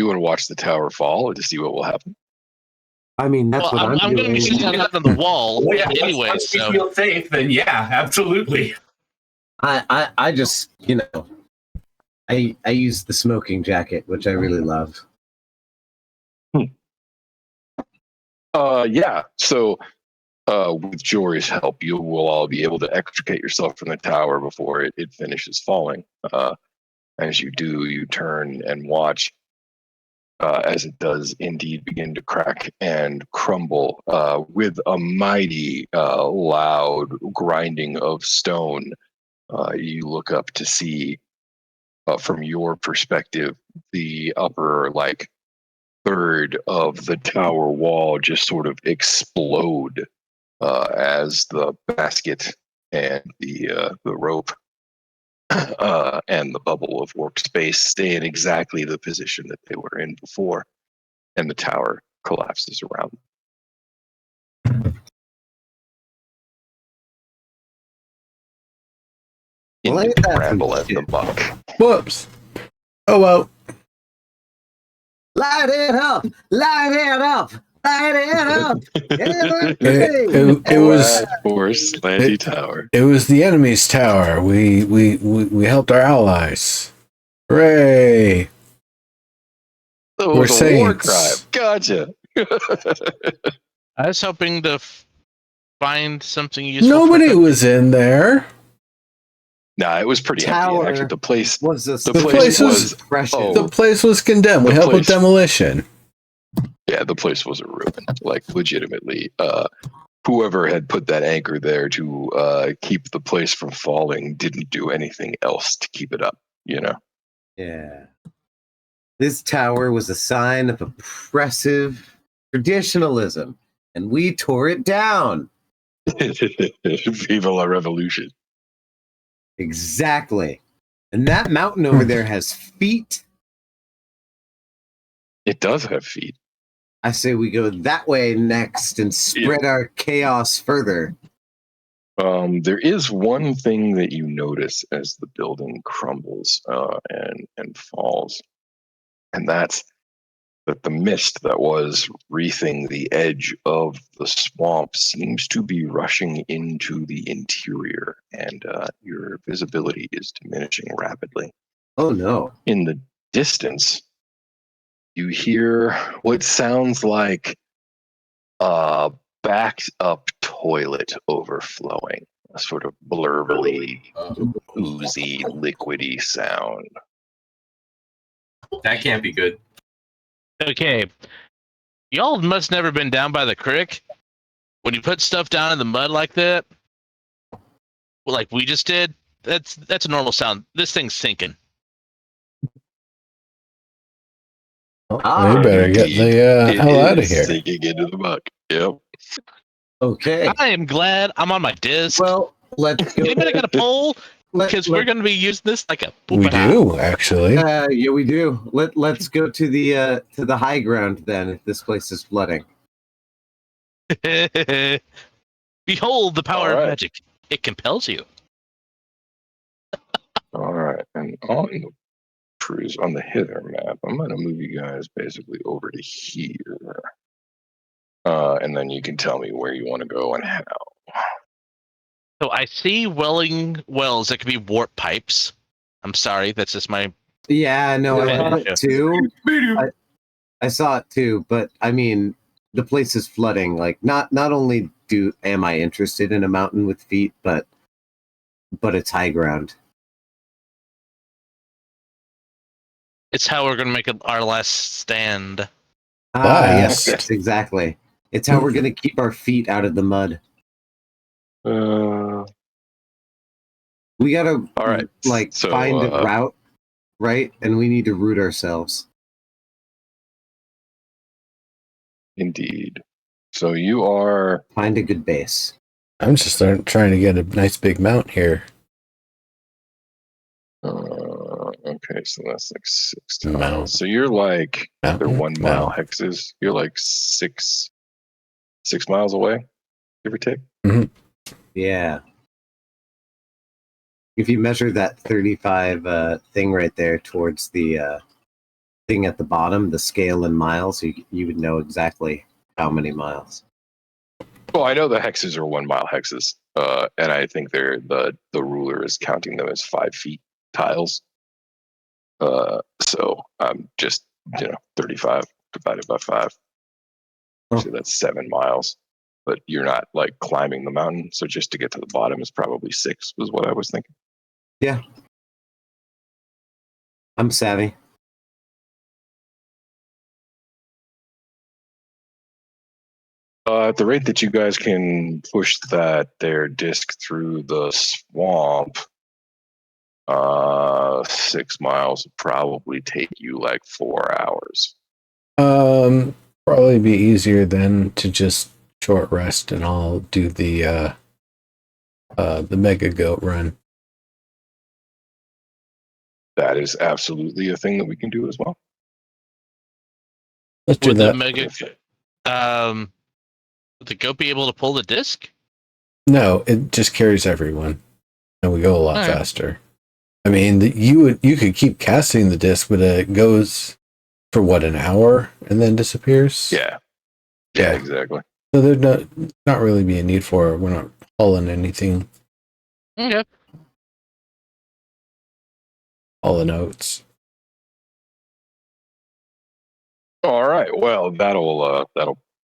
you want to watch the tower fall to see what will happen? I mean, that's Well, what I'm going to be doing. sitting on the wall Well, yeah, anyway, once we so feel safe, then yeah, absolutely. I just, I use the smoking jacket, which I really love. Yeah. So, with Jory's help, you will all be able to extricate yourself from the tower before it finishes falling. As you do, you turn and watch as it does indeed begin to crack and crumble with a mighty loud grinding of stone. You look up to see, from your perspective, the upper third of the tower wall just sort of explode as the basket and the rope and the bubble of warp space stay in exactly the position that they were in before, and the tower collapses around them. Well, Into ain't the that bramble some and the shit? muck. Whoops. Oh well. Light it up! Light it up! Light it up! It was Alas, poor slanty tower. it was the enemy's tower. We helped our allies. Hooray! It We're was a war saints. crime. Gotcha. I was hoping to find something useful. Nobody was in there. Nah, it was pretty empty. Tower And actually, the place was precious. The place was condemned. We helped with demolition. Yeah, the place was a ruin. Like, legitimately, whoever had put that anchor there to keep the place from falling didn't do anything else to keep it up. Yeah. This tower was a sign of oppressive traditionalism, and we tore it down. Viva la revolution. Exactly. And that mountain over there has feet. It does have feet. I say we go that way next and spread our chaos further. There is one thing that you notice as the building crumbles and falls, and that's that the mist that was wreathing the edge of the swamp seems to be rushing into the interior, and your visibility is diminishing rapidly. Oh no. In the distance, you hear what sounds like a backed up toilet overflowing, a sort of blurbly, oozy, liquidy sound. That can't be good. Okay, y'all must never been down by the creek. When you put stuff down in the mud like that, like we just did, that's a normal sound. This thing's sinking. We better get the hell out of here. Sinking into the muck. Yep. Okay. I am glad I'm on my disc. Well, let's go. Anybody got a pole? Because we're going to be using this like a. We do actually. Yeah, we do. Let's go to the high ground then. If this place is flooding. Behold the power All right. of magic. It compels you. All right. And on the cruise on the hither map, I'm going to move you guys basically over to here. And then you can tell me where you want to go and how. So I see welling wells that could be warp pipes. I'm sorry, that's just my. Yeah, no, I Yeah. saw it too. I saw it too, but I mean, the place is flooding. Like, not only am I interested in a mountain with feet, but it's high ground. It's how we're going to make it our last stand. Yes, exactly. It's how we're gonna keep our feet out of the mud. We gotta All right. So, find a route, right? And we need to route ourselves. Indeed. So you are. Find a good base. I'm just trying to get a nice big mount here. Okay, so that's like 6 tiles. Mount. So you're like they're Mountain, 1 mile mount. hexes. You're like 6 miles away, give or take. Yeah. If you measure that 35 thing right there towards the thing at the bottom, the scale in miles, you would know exactly how many miles. Well, I know the hexes are 1 mile hexes, and I think they're the ruler is counting them as 5 feet tiles. So I'm just 35 divided by 5. Oh. So that's 7 miles. But you're not like climbing the mountain, so just to get to the bottom is probably 6. Was what I was thinking. Yeah. I'm savvy. At the rate that you guys can push their disc through the swamp, 6 miles would probably take you like 4 hours. Probably be easier then to just short rest, and I'll do the mega goat run. That is absolutely a thing that we can do as well. Let's do Would that. the mega, would the goat be able to pull the disc? No, it just carries everyone, and we go a lot All right. faster. I mean, you could keep casting the disc, but it goes for what, an hour and then disappears. Yeah, Yeah. exactly. So there'd not really be a need for it. We're not hauling anything. Okay. Hauling oats. All right. Well, that'll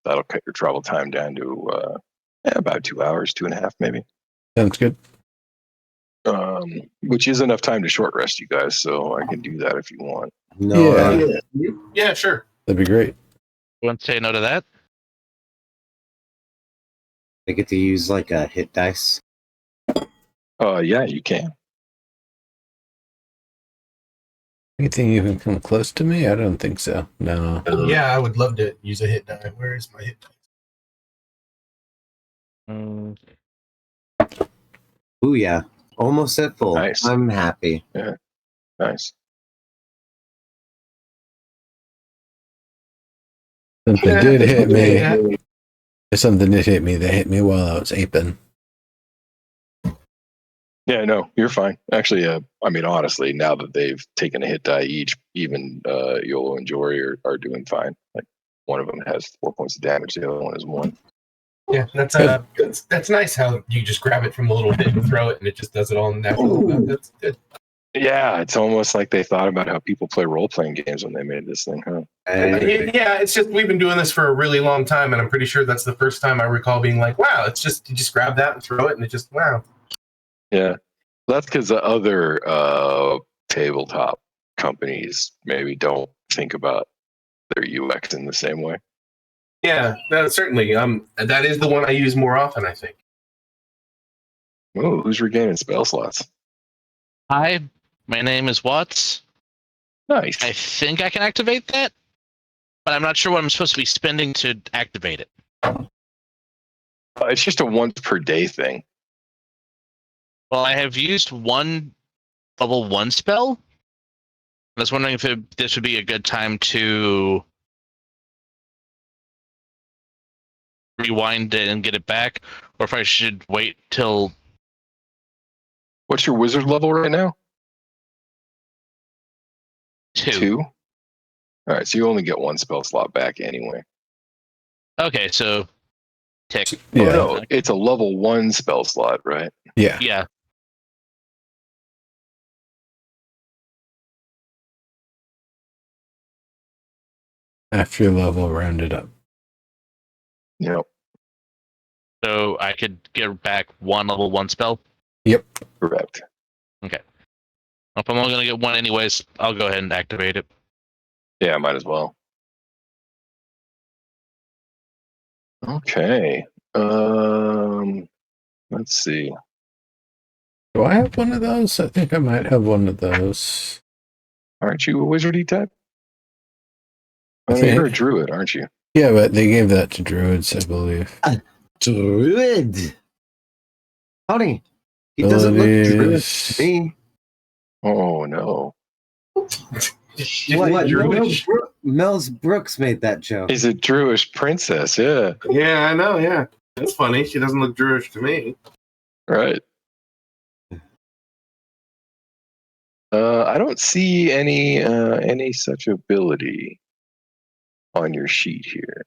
cut your travel time down to about 2 hours, 2.5 maybe. Sounds good. Which is enough time to short rest you guys, so I can do that if you want. No. Yeah, sure. That'd be great. You want to say no to that? I get to use like a hit dice. Yeah, you can. Anything you can come close to me? I don't think so. No. Yeah, I would love to use a hit die. Where is my hit die? Ooh, yeah. Almost at full. Nice. I'm happy. Nice. Something did hit me. Yeah. Something did hit me. They hit me while I was aping. Yeah, no, you're fine. Actually, I mean, honestly, now that they've taken a hit die each, even Yolo and Jory are doing fine. Like one of them has 4 points of damage, the other one is 1. Yeah, that's nice how you just grab it from the little bit and throw it, and it just does it all natural. That's good. Yeah, it's almost like they thought about how people play role-playing games when they made this thing, huh? Yeah, it's just we've been doing this for a really long time, and I'm pretty sure that's the first time I recall being like, "Wow, it's just you just grab that and throw it, and it just wow." Yeah, that's because the other tabletop companies maybe don't think about their UX in the same way. Yeah, certainly. That is the one I use more often, I think. Oh, who's regaining spell slots? Hi, my name is Watts. Nice. I think I can activate that, but I'm not sure what I'm supposed to be spending to activate it. It's just a once per day thing. Well, I have used one level 1 spell. I was wondering if this would be a good time to rewind it and get it back, or if I should wait till... What's your wizard level right now? 2. All right, so you only get 1 spell slot back anyway. Okay, so tick. Yeah. Oh no, it's a level 1 spell slot, right? Yeah. Yeah. After your level, round it up. Yep. So I could get back 1 level 1 spell. Yep. Correct. Okay. If I'm only going to get 1 anyways, I'll go ahead and activate it. Yeah, might as well. Okay. Let's see. Do I have one of those? I think I might have one of those. Aren't you a wizardy type? I You're a think. druid, aren't you? Yeah, but they gave that to druids, I believe. Druid. Honey, he doesn't look druid to me. Oh no. What? Druish? Mel's Brooks made that joke. He's a druish princess, yeah. Yeah, I know. Yeah, that's funny. She doesn't look Druish to me. Right. I don't see any such ability on your sheet here.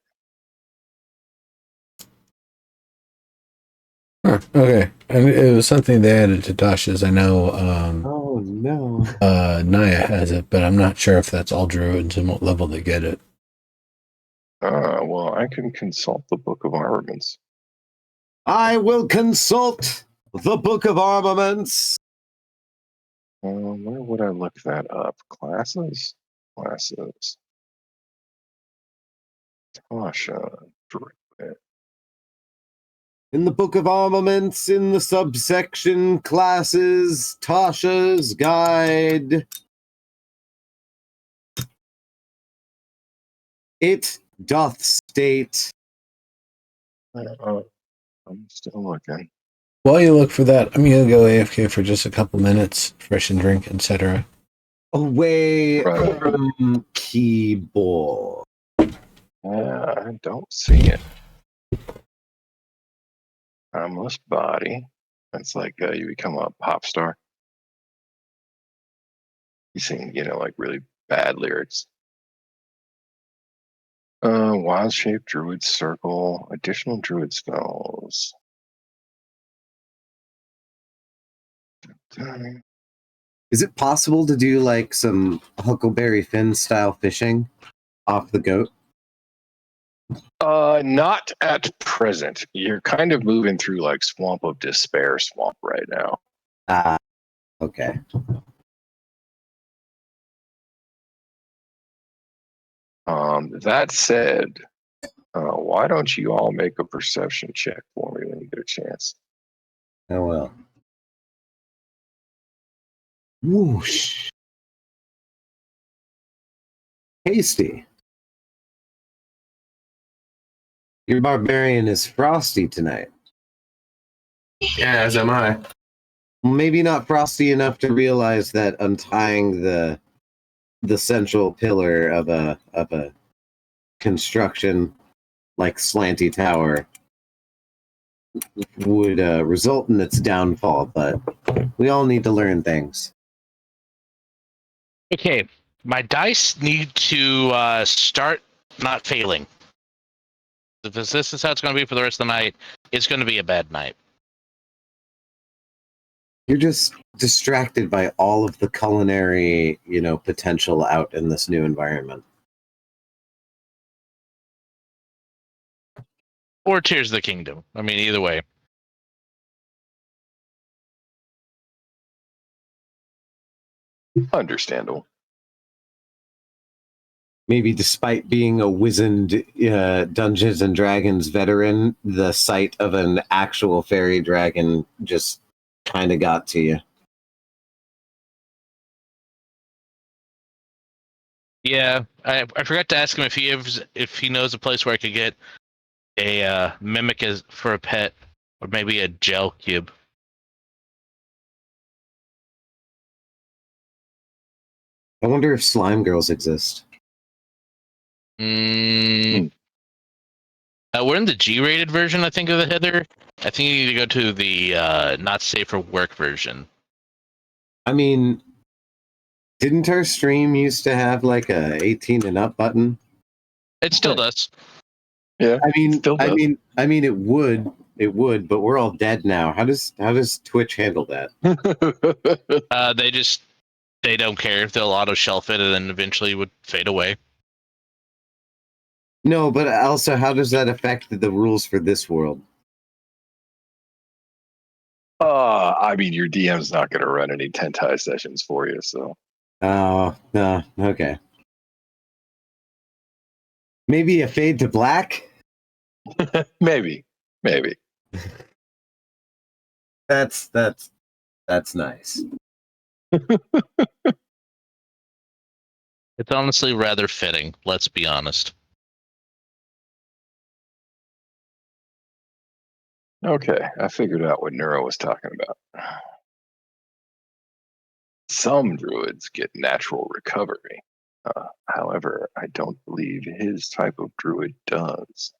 Huh, okay. And it was something they added to Tasha's. I know Oh no. Naya has it, but I'm not sure if that's all druids and what level they get it. Well, I can consult the Book of Armaments. I will consult the Book of Armaments. Where would I look that up? Classes? Tasha. Druid. In the Book of Armaments, in the subsection Classes, Tasha's Guide. It doth state. I'm still looking. While you look for that, I'm gonna go AFK for just a couple minutes, fresh and drink, etc. Away Right. from keyboard. Yeah, I don't see it. Timeless body. That's like you become a pop star. You sing, like really bad lyrics. Wild shape, druid circle, additional druid spells. Is it possible to do like some Huckleberry Finn style fishing off the goat? Not at present. You're kind of moving through like Swamp of Despair swamp right now. Ah, okay. That said, why don't you all make a perception check for me when you get a chance? Oh well. Whoosh. Hasty. Your barbarian is frosty tonight. Yeah, as am I. Maybe not frosty enough to realize that untying the central pillar of a construction like slanty tower would result in its downfall, but we all need to learn things. Okay, my dice need to start not failing. If this is how it's going to be for the rest of the night, it's going to be a bad night. You're just distracted by all of the culinary, potential out in this new environment. Or Tears of the Kingdom. I mean, either way. Understandable. Maybe despite being a wizened Dungeons and Dragons veteran, the sight of an actual fairy dragon just kind of got to you. Yeah, I forgot to ask him if he knows a place where I could get a mimic for a pet, or maybe a gel cube. I wonder if slime girls exist. We're in the G-rated version, I think, of the header. I think you need to go to the not safe for work version. I mean, didn't our stream used to have like a 18 and up button? It still does. Yeah. I mean, Still does. it would, but we're all dead now. How does Twitch handle that? They don't care if they'll auto shelf it and then eventually would fade away. No, but also, how does that affect the rules for this world? I mean, your DM's not going to run any Tentai sessions for you, so. Oh, no, okay. Maybe a fade to black? Maybe. That's nice. It's honestly rather fitting. Let's be honest. Okay, I figured out what Neuro was talking about. Some druids get natural recovery. However, I don't believe his type of druid does.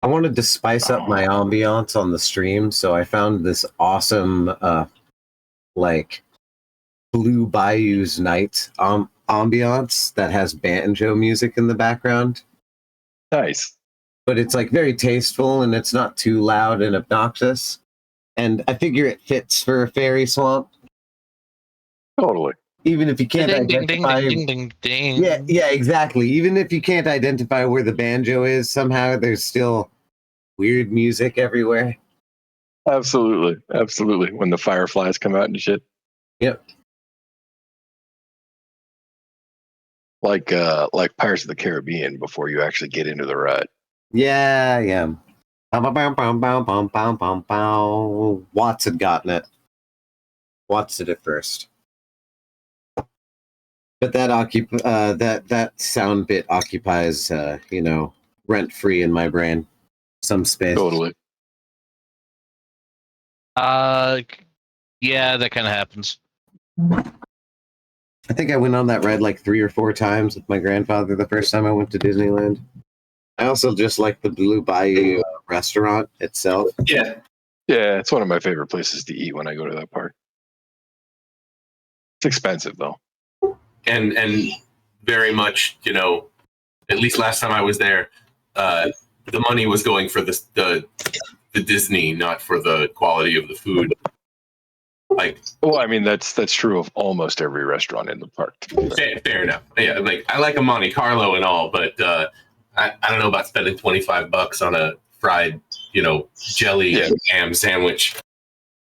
I wanted to spice up my ambiance on the stream, so I found this awesome, like Blue Bayou's Night ambiance that has banjo music in the background. Nice. But it's like very tasteful and it's not too loud and obnoxious. And I figure it fits for a fairy swamp. Totally. Even if you can't identify. Ding. Yeah, exactly. Even if you can't identify where the banjo is, somehow there's still weird music everywhere. Absolutely. When the fireflies come out and shit. Yep. Like Pirates of the Caribbean before you actually get into the ride. Yeah. Watts had gotten it. Watts did it first. But that sound bit occupies rent free in my brain. Some space. Totally. Yeah, that kind of happens. I think I went on that ride like 3 or 4 times with my grandfather the first time I went to Disneyland. I also just like the Blue Bayou restaurant itself. Yeah. Yeah, it's one of my favorite places to eat when I go to that park. It's expensive though. And very much, at least last time I was there, the money was going for the Disney, not for the quality of the food. Like, well, I mean that's true of almost every restaurant in the park. Fair enough. Yeah, like I like a Monte Carlo and all, but I don't know about spending $25 on a fried, jelly and ham sandwich.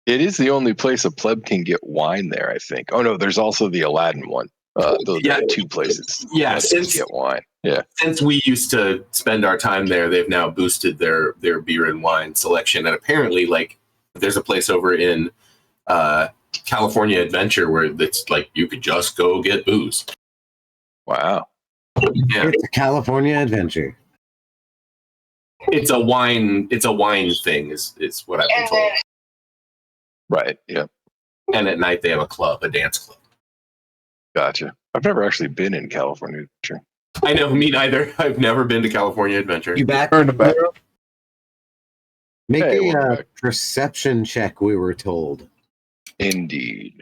It is the only place a pleb can get wine there, I think. Oh no, there's also the Aladdin one. Those are 2 places. Yeah, since get wine. Yeah. Since we used to spend our time there, they've now boosted their beer and wine selection, and apparently, like, there's a place over in California Adventure where it's like you could just go get booze. Wow. Yeah. It's a California Adventure. It's a wine thing is what I've been told. Right, yeah. And at night they have a dance club. Gotcha. I've never actually been in California Adventure. I know, me neither. I've never been to California Adventure. You back? Make a perception check, we were told. Indeed.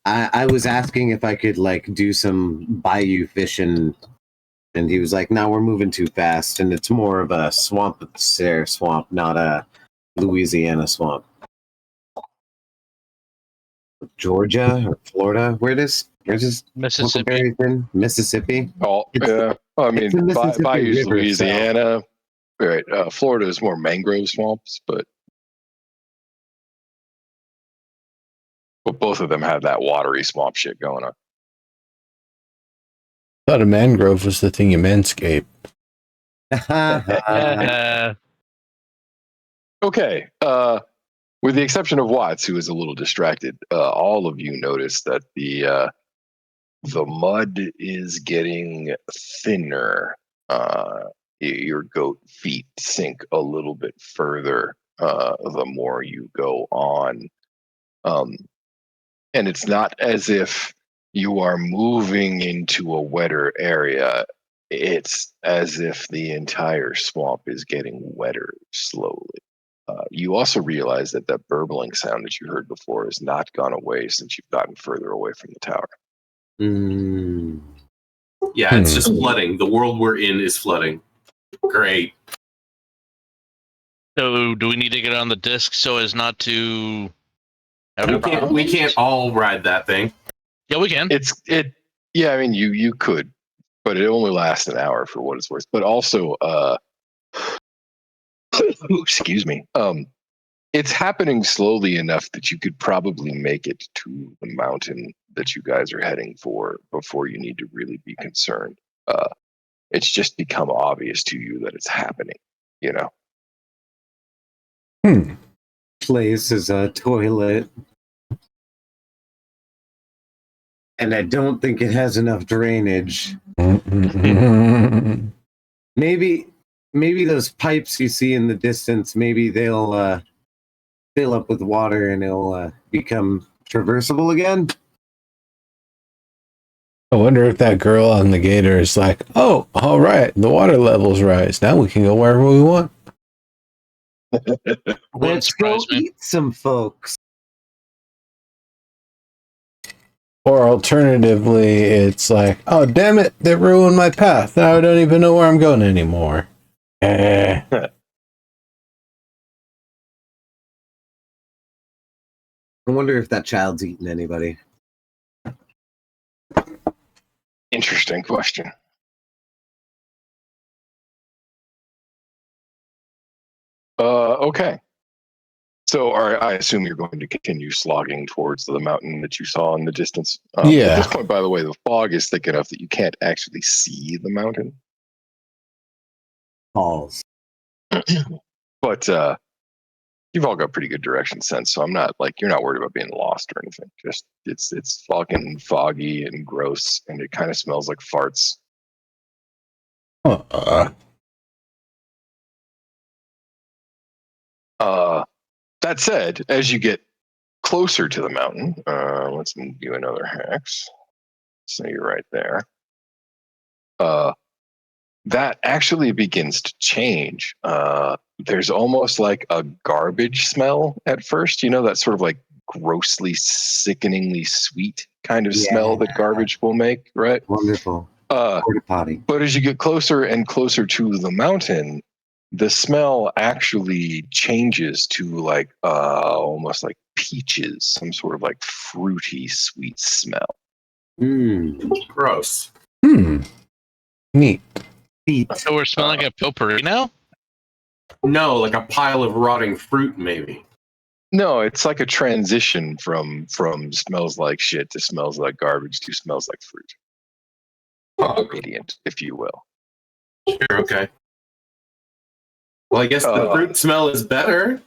I was asking if I could do some bayou fishing, and he was like, "No, we're moving too fast, and it's more of a swamp swamp, not a Louisiana swamp." Georgia or Florida? Where's this? Mississippi. Mississippi. Oh, yeah. I mean, Bayou's Louisiana. Right. Florida is more mangrove swamps, but both of them have that watery swamp shit going on. I thought a mangrove was the thing you manscape. Okay. With the exception of Watts, who is a little distracted, all of you notice that the mud is getting thinner. Your goat feet sink a little bit further the more you go on. And it's not as if you are moving into a wetter area. It's as if the entire swamp is getting wetter slowly. You also realize that burbling sound that you heard before has not gone away since you've gotten further away from the tower. Yeah, it's just flooding. The world we're in is flooding. Great. So do we need to get on the disc so as not to... We can't all ride that thing. Yeah, we can. Yeah, I mean, you could, but it only lasts an hour for what it's worth. But also, excuse me. It's happening slowly enough that you could probably make it to the mountain that you guys are heading for before you need to really be concerned. It's just become obvious to you that it's happening, you know? Place is a toilet. And I don't think it has enough drainage. Maybe those pipes you see in the distance, maybe they'll fill up with water and it'll become traversable again. I wonder if that girl on the gator is like, oh, all right, the water levels rise. Now we can go wherever we want. Let's go eat some folks. Or alternatively, it's like, oh, damn it, they ruined my path. Now I don't even know where I'm going anymore. I wonder if that child's eaten anybody. Interesting question. Okay. So I assume you're going to continue slogging towards the mountain that you saw in the distance. Yeah. At this point, by the way, the fog is thick enough that you can't actually see the mountain. Balls. But you've all got pretty good direction sense, so I'm not like you're not worried about being lost or anything. Just it's fucking foggy and gross, and it kind of smells like farts. That said, as you get closer to the mountain, let's move you another hex. So you're right there. That actually begins to change. There's almost like a garbage smell at first. You know, that sort of like grossly, sickeningly sweet kind of smell that garbage will make, right? Wonderful. Porta potty. But as you get closer and closer to the mountain, the smell actually changes to like almost like peaches, some sort of like fruity, sweet smell. Gross. Neat. So we're smelling like a potpourri now? No, like a pile of rotting fruit, maybe. No, it's like a transition from smells like shit to smells like garbage to smells like fruit. Gradient, if you will. Sure, okay. Well, I guess the fruit smell is better.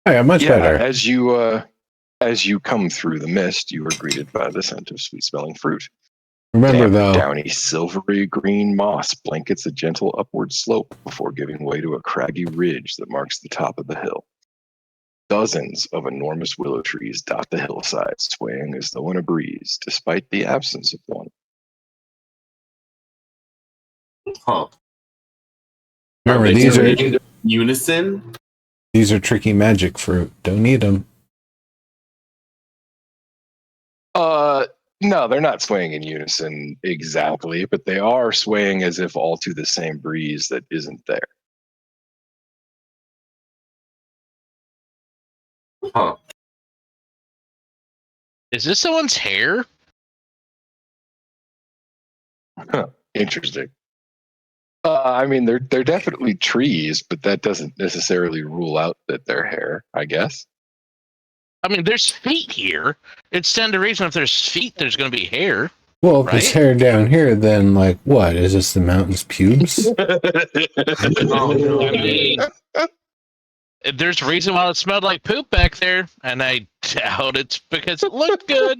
Yeah, much better. As you come through the mist, you are greeted by the scent of sweet-smelling fruit. Remember, Damp, though, downy, silvery green moss blankets a gentle upward slope before giving way to a craggy ridge that marks the top of the hill. Dozens of enormous willow trees dot the hillside, swaying as though in a breeze, despite the absence of one. Huh. remember Are they these are in unison? these are tricky magic fruit. Don't eat them. No, they're not swaying in unison exactly, but they are swaying as if all to the same breeze that isn't there. Huh. Is this someone's hair? Interesting. I mean, they're definitely trees, but that doesn't necessarily rule out that they're hair, I guess. I mean, there's feet here. It's stand to reason if there's feet, there's going to be hair. Well, if there's hair down here, then like what? Is this the mountain's pubes? Oh, no. I mean, there's a reason why it smelled like poop back there, and I doubt it's because it looked good.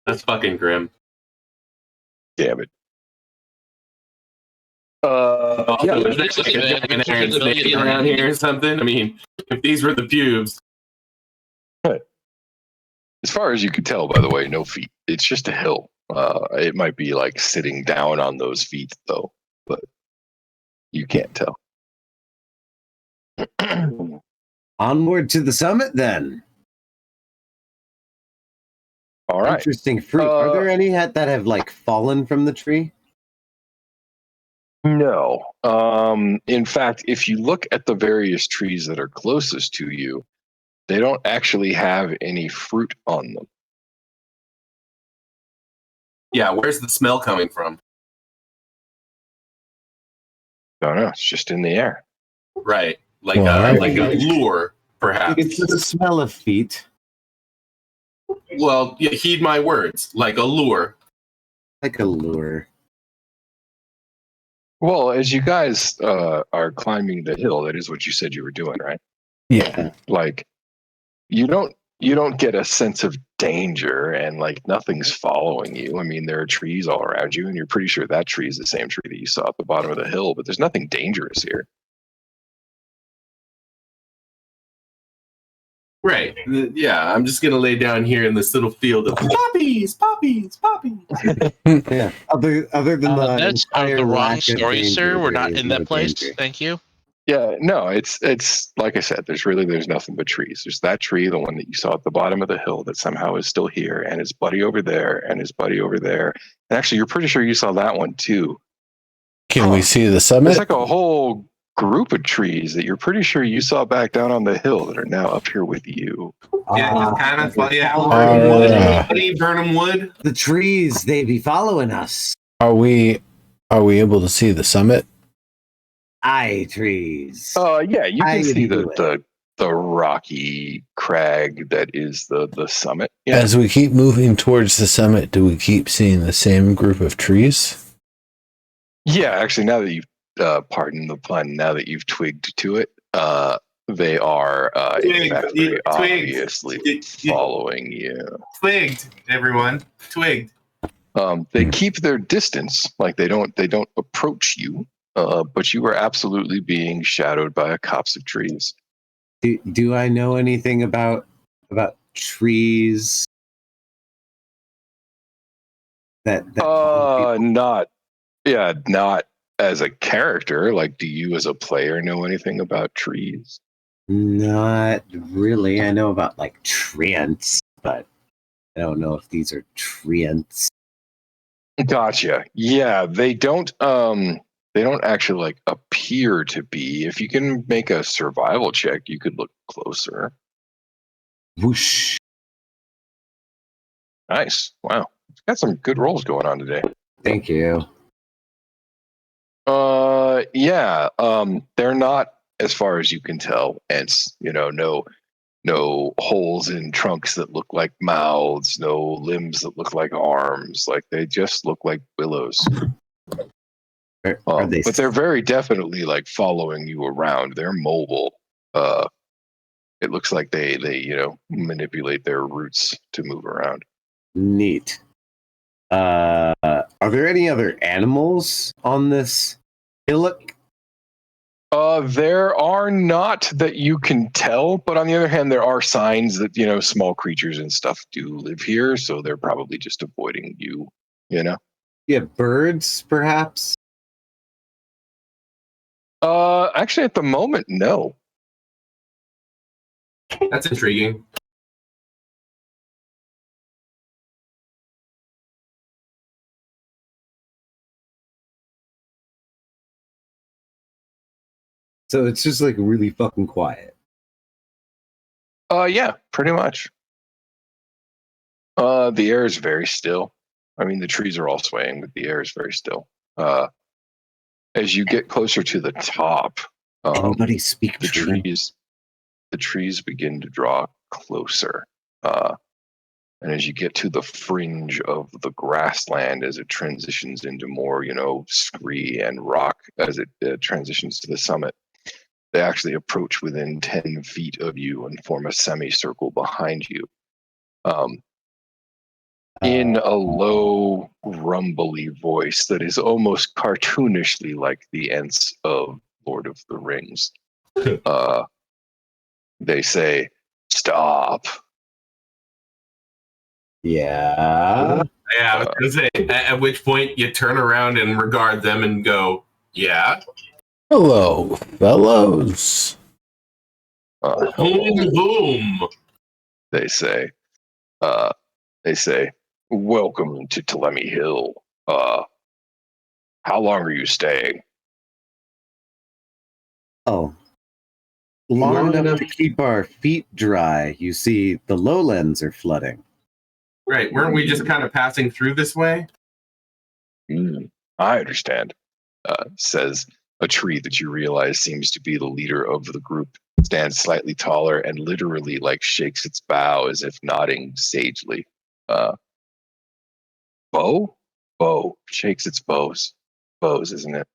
That's fucking grim. Damn it. Also, is there like a giant iron snake around here or something? I mean, if these were the pubes. As far as you could tell, by the way, no feet. It's just a hill. It might be like sitting down on those feet, though, but you can't tell. Onward to the summit, then. All right. Interesting fruit. Are there any that have like fallen from the tree? No. In fact, if you look at the various trees that are closest to you, they don't actually have any fruit on them. Yeah, where's the smell coming from? No, it's just in the air. Right. Like Well, like a lure, perhaps. It's the smell of feet, Well, heed my words. Like a lure. like a lure. Well, as you guys are climbing the hill, that is what you said you were doing, right? yeah. Like you don't get a sense of danger, and like nothing's following you. I mean, there are trees all around you, and you're pretty sure that tree is the same tree that you saw at the bottom of the hill, but there's nothing dangerous here. Right. Yeah, I'm just gonna lay down here in this little field of poppies, poppies, poppies. Yeah. Other than the That's entire the wrong lack of story, danger, sir. We're there not is in no that place. danger. Thank you. Yeah, no, it's like I said, there's nothing but trees. There's that tree, the one that you saw at the bottom of the hill that somehow is still here, and his buddy over there, and his buddy over there. And actually, you're pretty sure you saw that one too. Can we see the There's summit? like a whole group of trees that you're pretty sure you saw back down on the hill that are now up here with you. Yeah, just kind of like Burnham Wood. The trees, they be following us. Are we able to see the summit? Aye, trees. Yeah, you I can see do the rocky crag that is the summit. Yeah. As we keep moving towards the summit, do we keep seeing the same group of trees? Yeah, actually, now that you've pardon the pun, now that you've twigged to it, they are in fact very obviously following you. Twigged, everyone. Twigged. They keep their distance, like they don't approach you, but you are absolutely being shadowed by a copse of trees. Do I know anything about trees? That not as a character. Like, do you as a player know anything about trees? Not really. I know about like treants, but I don't know if these are treants. Gotcha. Yeah, they don't actually like appear to be. If you can make a survival check, you could look closer. Whoosh. Nice. Wow. Got some good rolls going on today. Thank you. Yeah. They're not, as far as you can tell, ants. No holes in trunks that look like mouths, no limbs that look like arms. Like they just look like willows. Are they? But they're very definitely like following you around. They're mobile. It looks like they manipulate their roots to move around. Neat. Are there any other animals on this hillock? There are not that you can tell, but on the other hand, there are signs that small creatures and stuff do live here, so they're probably just avoiding you. Yeah, birds, perhaps. Actually, at the moment, no. That's intriguing. So it's just like really fucking quiet. Yeah, pretty much. The air is very still. I mean, the trees are all swaying, but the air is very still. As you get closer to the top, Anybody speak the tree? trees begin to draw closer. And as you get to the fringe of the grassland, as it transitions into more, scree and rock, as it transitions to the summit, they actually approach within 10 feet of you and form a semicircle behind you. In a low, rumbly voice that is almost cartoonishly like the Ents of Lord of the Rings. They say, "Stop." Yeah. Yeah, I was gonna say. At which point you turn around and regard them and go, "Yeah, Hello, fellows. boom, boom." They say, "Welcome to Telemi Hill. How long are you staying?" Oh. Long enough to keep our feet dry. You see, the lowlands are flooding. Right? Weren't we just kind of passing through this way? I understand, says A tree that you realize seems to be the leader of the group stands slightly taller and literally like shakes its bough as if nodding sagely. Bow? Bow. Shakes its bows. Bows, isn't it?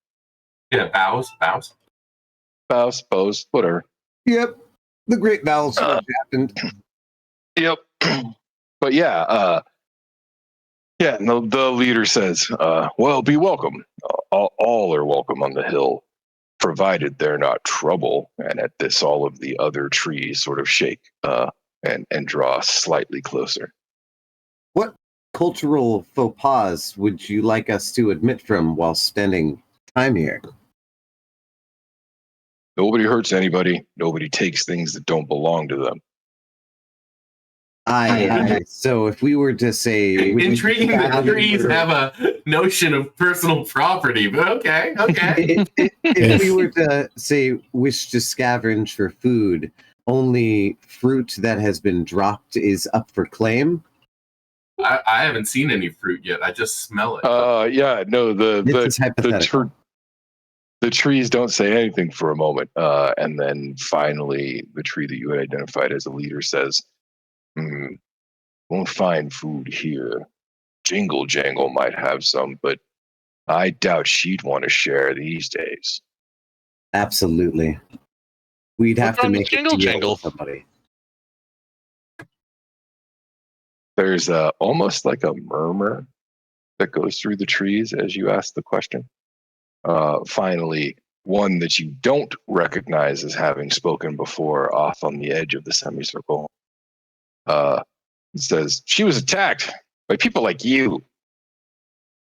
Yeah, bows. Bows, whatever. Yep. The great vowel switch happened. Yep. But yeah, no, the leader says, well, be welcome. All are welcome on the hill, provided they're not trouble. And at this, all of the other trees sort of shake and draw slightly closer. What cultural faux pas would you like us to admit from while spending time here? Nobody hurts anybody. Nobody takes things that don't belong to them. So if we were to say... Intriguing that trees have a notion of personal property, but okay. If we were to say wish to scavenge for food, only fruit that has been dropped is up for claim? I haven't seen any fruit yet. I just smell it. Yeah, no, This is hypothetical. the trees don't say anything for a moment. And then finally, the tree that you had identified as a leader says, won't find food here. Jingle Jangle might have some, but I doubt she'd want to share these days. Absolutely. We'd have to make Jingle a deal Jangle with somebody. There's almost like a murmur that goes through the trees as you ask the question. Finally, one that you don't recognize as having spoken before off on the edge of the semicircle says, she was attacked by people like you.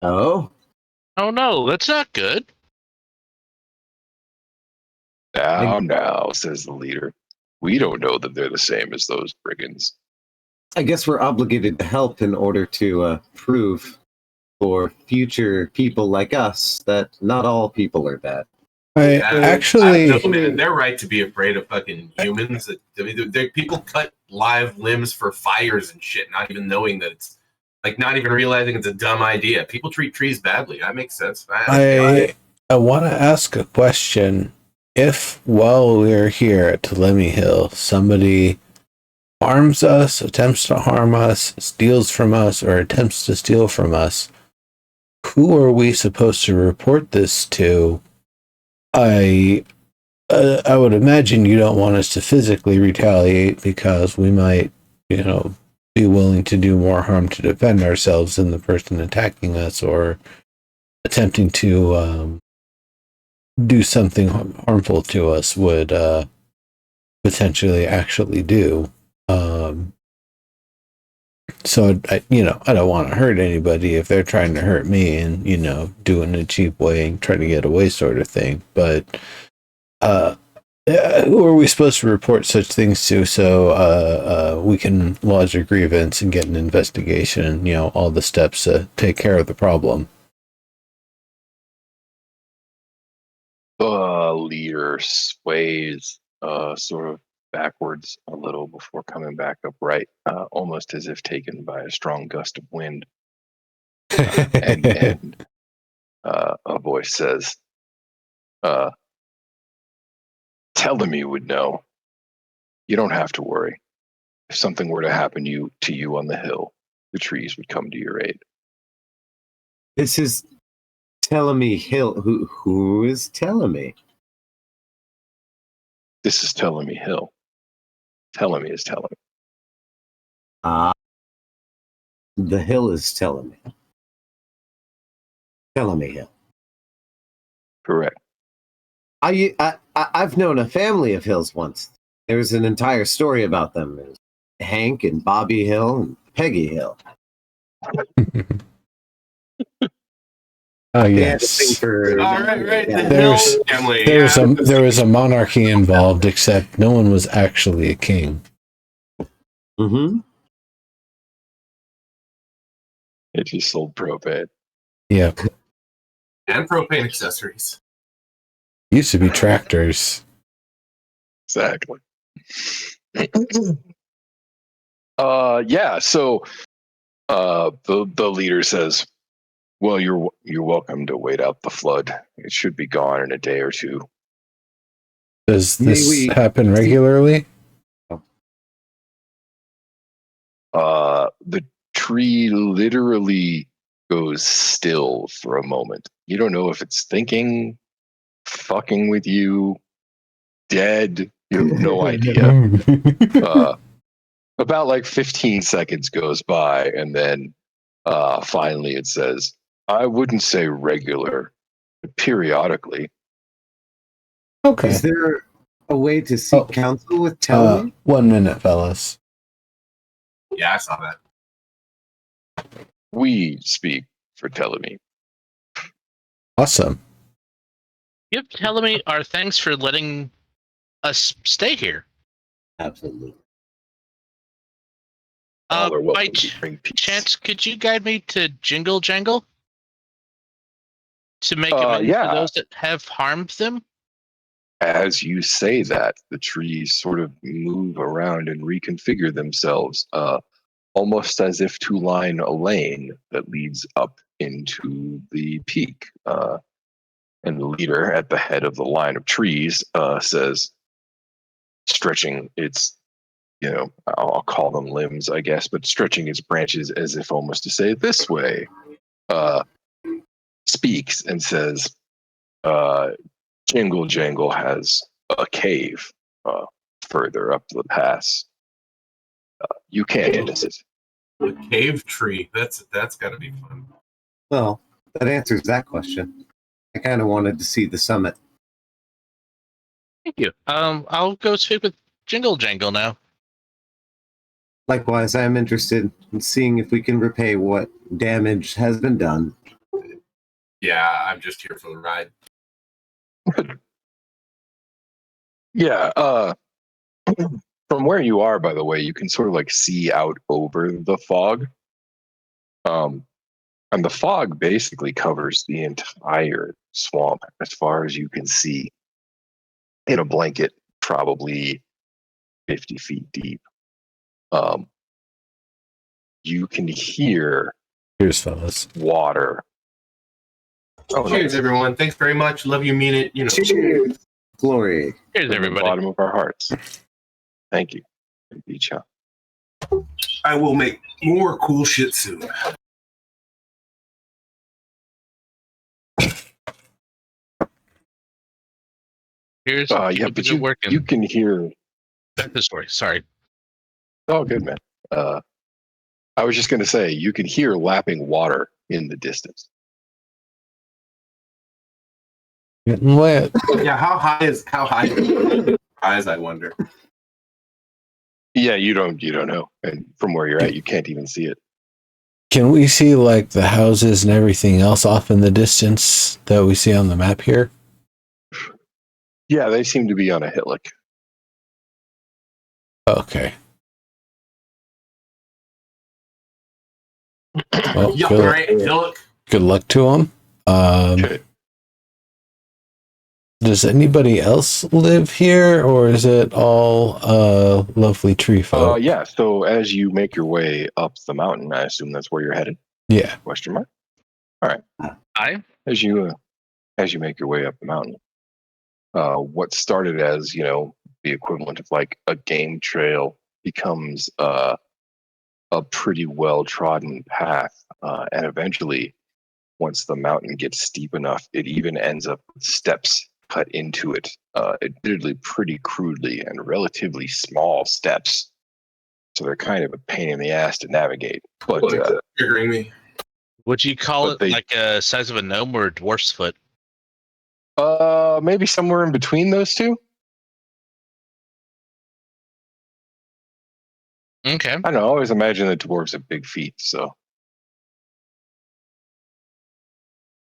Oh? Oh no, that's not good. Now, says the leader. We don't know that they're the same as those brigands. I guess we're obligated to help in order to prove for future people like us that not all people are bad. They're right to be afraid of fucking humans. People cut live limbs for fires and shit, not even knowing that it's like not even realizing it's a dumb idea. People treat trees badly. That makes sense. I want to ask a question. If while we're here at Telemi Hill, somebody harms us, attempts to harm us, steals from us, or attempts to steal from us, who are we supposed to report this to? I would imagine you don't want us to physically retaliate because we might, be willing to do more harm to defend ourselves than the person attacking us or attempting to do something harmful to us would potentially actually do. So I don't want to hurt anybody if they're trying to hurt me and, do it in a cheap way and try to get away sort of thing. But who are we supposed to report such things to so we can lodge a grievance and get an investigation, all the steps to take care of the problem? The leader sways sort of backwards a little before coming back upright, almost as if taken by a strong gust of wind. And a voice says, tell them you would know. You don't have to worry. If something were to happen to you on the hill, the trees would come to your aid. This is Telemi Hill. Who is Telemi? This is Telemi Hill. Telemi is Telemi. The hill is Telemi. Telemi Hill. Correct. I've known a family of hills once. There's an entire story about them. There's Hank and Bobby Hill and Peggy Hill. Oh yes. All right. There was a monarchy involved, except no one was actually a king. Mm-hmm. It just sold propane. Yeah. And propane accessories. Used to be tractors. Exactly. Yeah. So, the leader says, "Well, you're welcome to wait out the flood. It should be gone in a day or two. Does May this we happen regularly? The tree literally goes still for a moment. You don't know if it's thinking, fucking with you, dead. You have no idea. About like 15 seconds goes by, and then finally it says, I wouldn't say regular, but periodically. Okay. Is there a way to seek counsel with Tell Me? 1 minute, fellas. Yeah, I saw that. We speak for Telemy. Awesome. Give Telemy our thanks for letting us stay here. Absolutely. All are By welcome to bring peace. chance, could you guide me to Jingle Jangle to make amends yeah. to those that have harmed them? As you say that, the trees sort of move around and reconfigure themselves, almost as if to line a lane that leads up into the peak. And the leader at the head of the line of trees says, stretching its, I'll call them limbs, I guess, but stretching its branches as if almost to say this way, speaks and says, Jingle Jangle has a cave further up the pass. You can't visit. The cave tree. That's got to be fun. Well, that answers that question. I kind of wanted to see the summit. Thank you. I'll go speak with Jingle Jangle now. Likewise, I am interested in seeing if we can repay what damage has been done. Yeah, I'm just here for the ride. Yeah, from where you are, by the way, you can sort of like see out over the fog. And the fog basically covers the entire swamp as far as you can see in a blanket, probably 50 feet deep. You can hear Cheers, fellas. water. Oh, Cheers, nice. everyone. Thanks very much. Love you, mean it. Cheers. Glory. Here's From the everybody. bottom of our hearts. Thank you. Beach House. I will make more cool shit soon. Here's Yeah, but you can hear. Back to the story. Sorry. Oh, good man. I was just going to say you can hear lapping water in the distance. Getting wet. Yeah, how high is I wonder. Yeah, you don't know, and from where you're at, you can't even see it. Can we see like the houses and everything else off in the distance that we see on the map here? Yeah, they seem to be on a hillock. Okay. Well, Yeah, good, right. Look. good luck to them. Okay. Does anybody else live here, or is it all lovely tree folk? Yeah. So as you make your way up the mountain, I assume that's where you're headed. Yeah. Question mark. All right. As you make your way up the mountain, what started as the equivalent of like a game trail becomes a pretty well trodden path, and eventually, once the mountain gets steep enough, it even ends up with steps cut into it, admittedly pretty crudely and relatively small steps. So they're kind of a pain in the ass to navigate. But Triggering me. Would you call But it like a size of a gnome or a dwarf's foot? maybe somewhere in between those two. Okay. I don't know. I always imagine the dwarves have big feet. So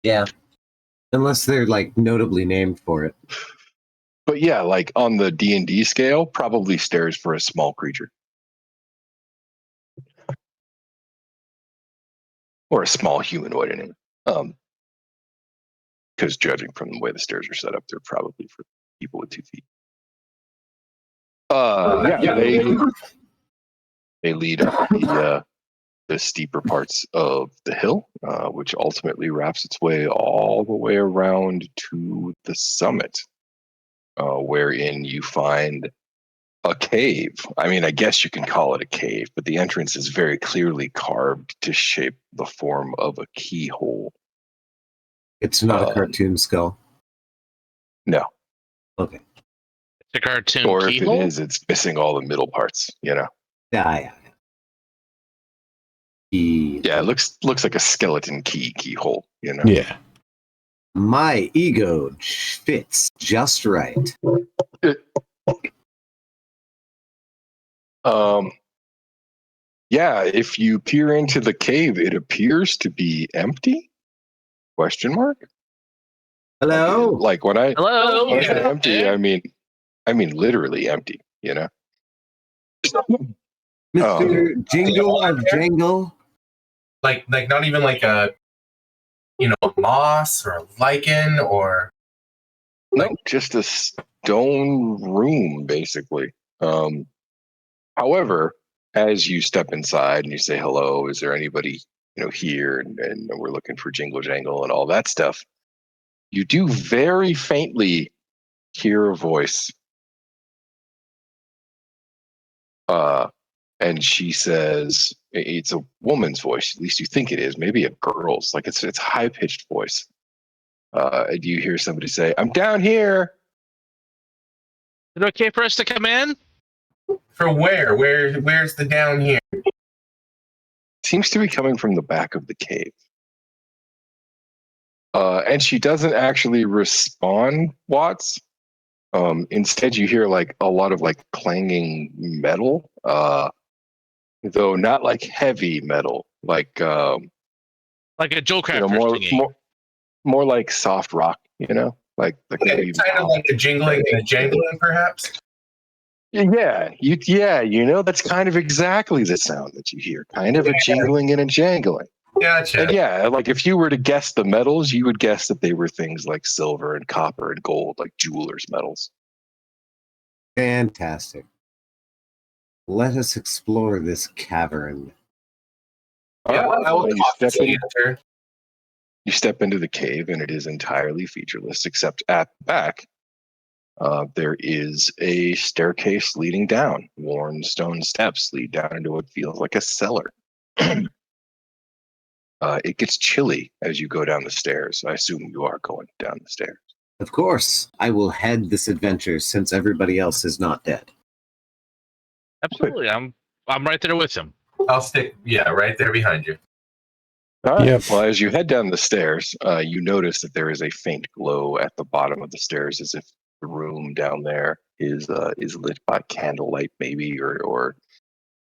Yeah. Unless they're like notably named for it. but yeah, like on the D&D scale, probably stares for a small creature. Or a small humanoid anyway. Because judging from the way the stairs are set up, they're probably for people with 2 feet. They lead up the steeper parts of the hill, which ultimately wraps its way all the way around to the summit, wherein you find a cave. I mean, I guess you can call it a cave, but the entrance is very clearly carved to shape the form of a keyhole. It's not a cartoon skull. No. Okay. It's a cartoon Or if it keyhole? is, it's missing all the middle parts, you know? Yeah. Yeah, it looks like a skeleton keyhole, you know? Yeah. My ego fits just right. Yeah, if you peer into the cave, it appears to be empty? Question mark? Hello? Like when I Hello? when I say Yeah. empty, I mean literally empty, you know? Mr. Jingle of Jangle? Like not even like a moss or a lichen or No, just a stone room, basically. However, as you step inside and you say hello, is there anybody here? And we're looking for Jingle Jangle and all that stuff. You do very faintly hear a voice, and she says, "It's a woman's voice. At least you think it is. Maybe a girl's. Like it's high pitched voice." And you hear somebody say, "I'm down here." Is it okay for us to come in? for where? Where's the down here? Seems to be coming from the back of the cave. And she doesn't actually respond, Watts. Instead, you hear like a lot of like clanging metal, though not like heavy metal, like Like a Joe Crafter more, singing. more like soft rock, like Okay, kind of like a jingling and a jangling, perhaps. Yeah, that's kind of exactly the sound that you hear, kind of a jingling and a jangling. Gotcha. And yeah, like if you were to guess the metals, you would guess that they were things like silver and copper and gold, like jewelers' metals. Fantastic. Let us explore this cavern. Yeah, I will you talk step to in. her. You step into the cave, and it is entirely featureless, except at the back, there is a staircase leading down. Worn stone steps lead down into what feels like a cellar. It gets chilly as you go down the stairs. I assume you are going down the stairs. Of course, I will head this adventure since everybody else is not dead. Absolutely. I'm right there with him. I'll stick, right there behind you. All right. Yep. Well, as you head down the stairs, you notice that there is a faint glow at the bottom of the stairs, as if the room down there is lit by candlelight, maybe, or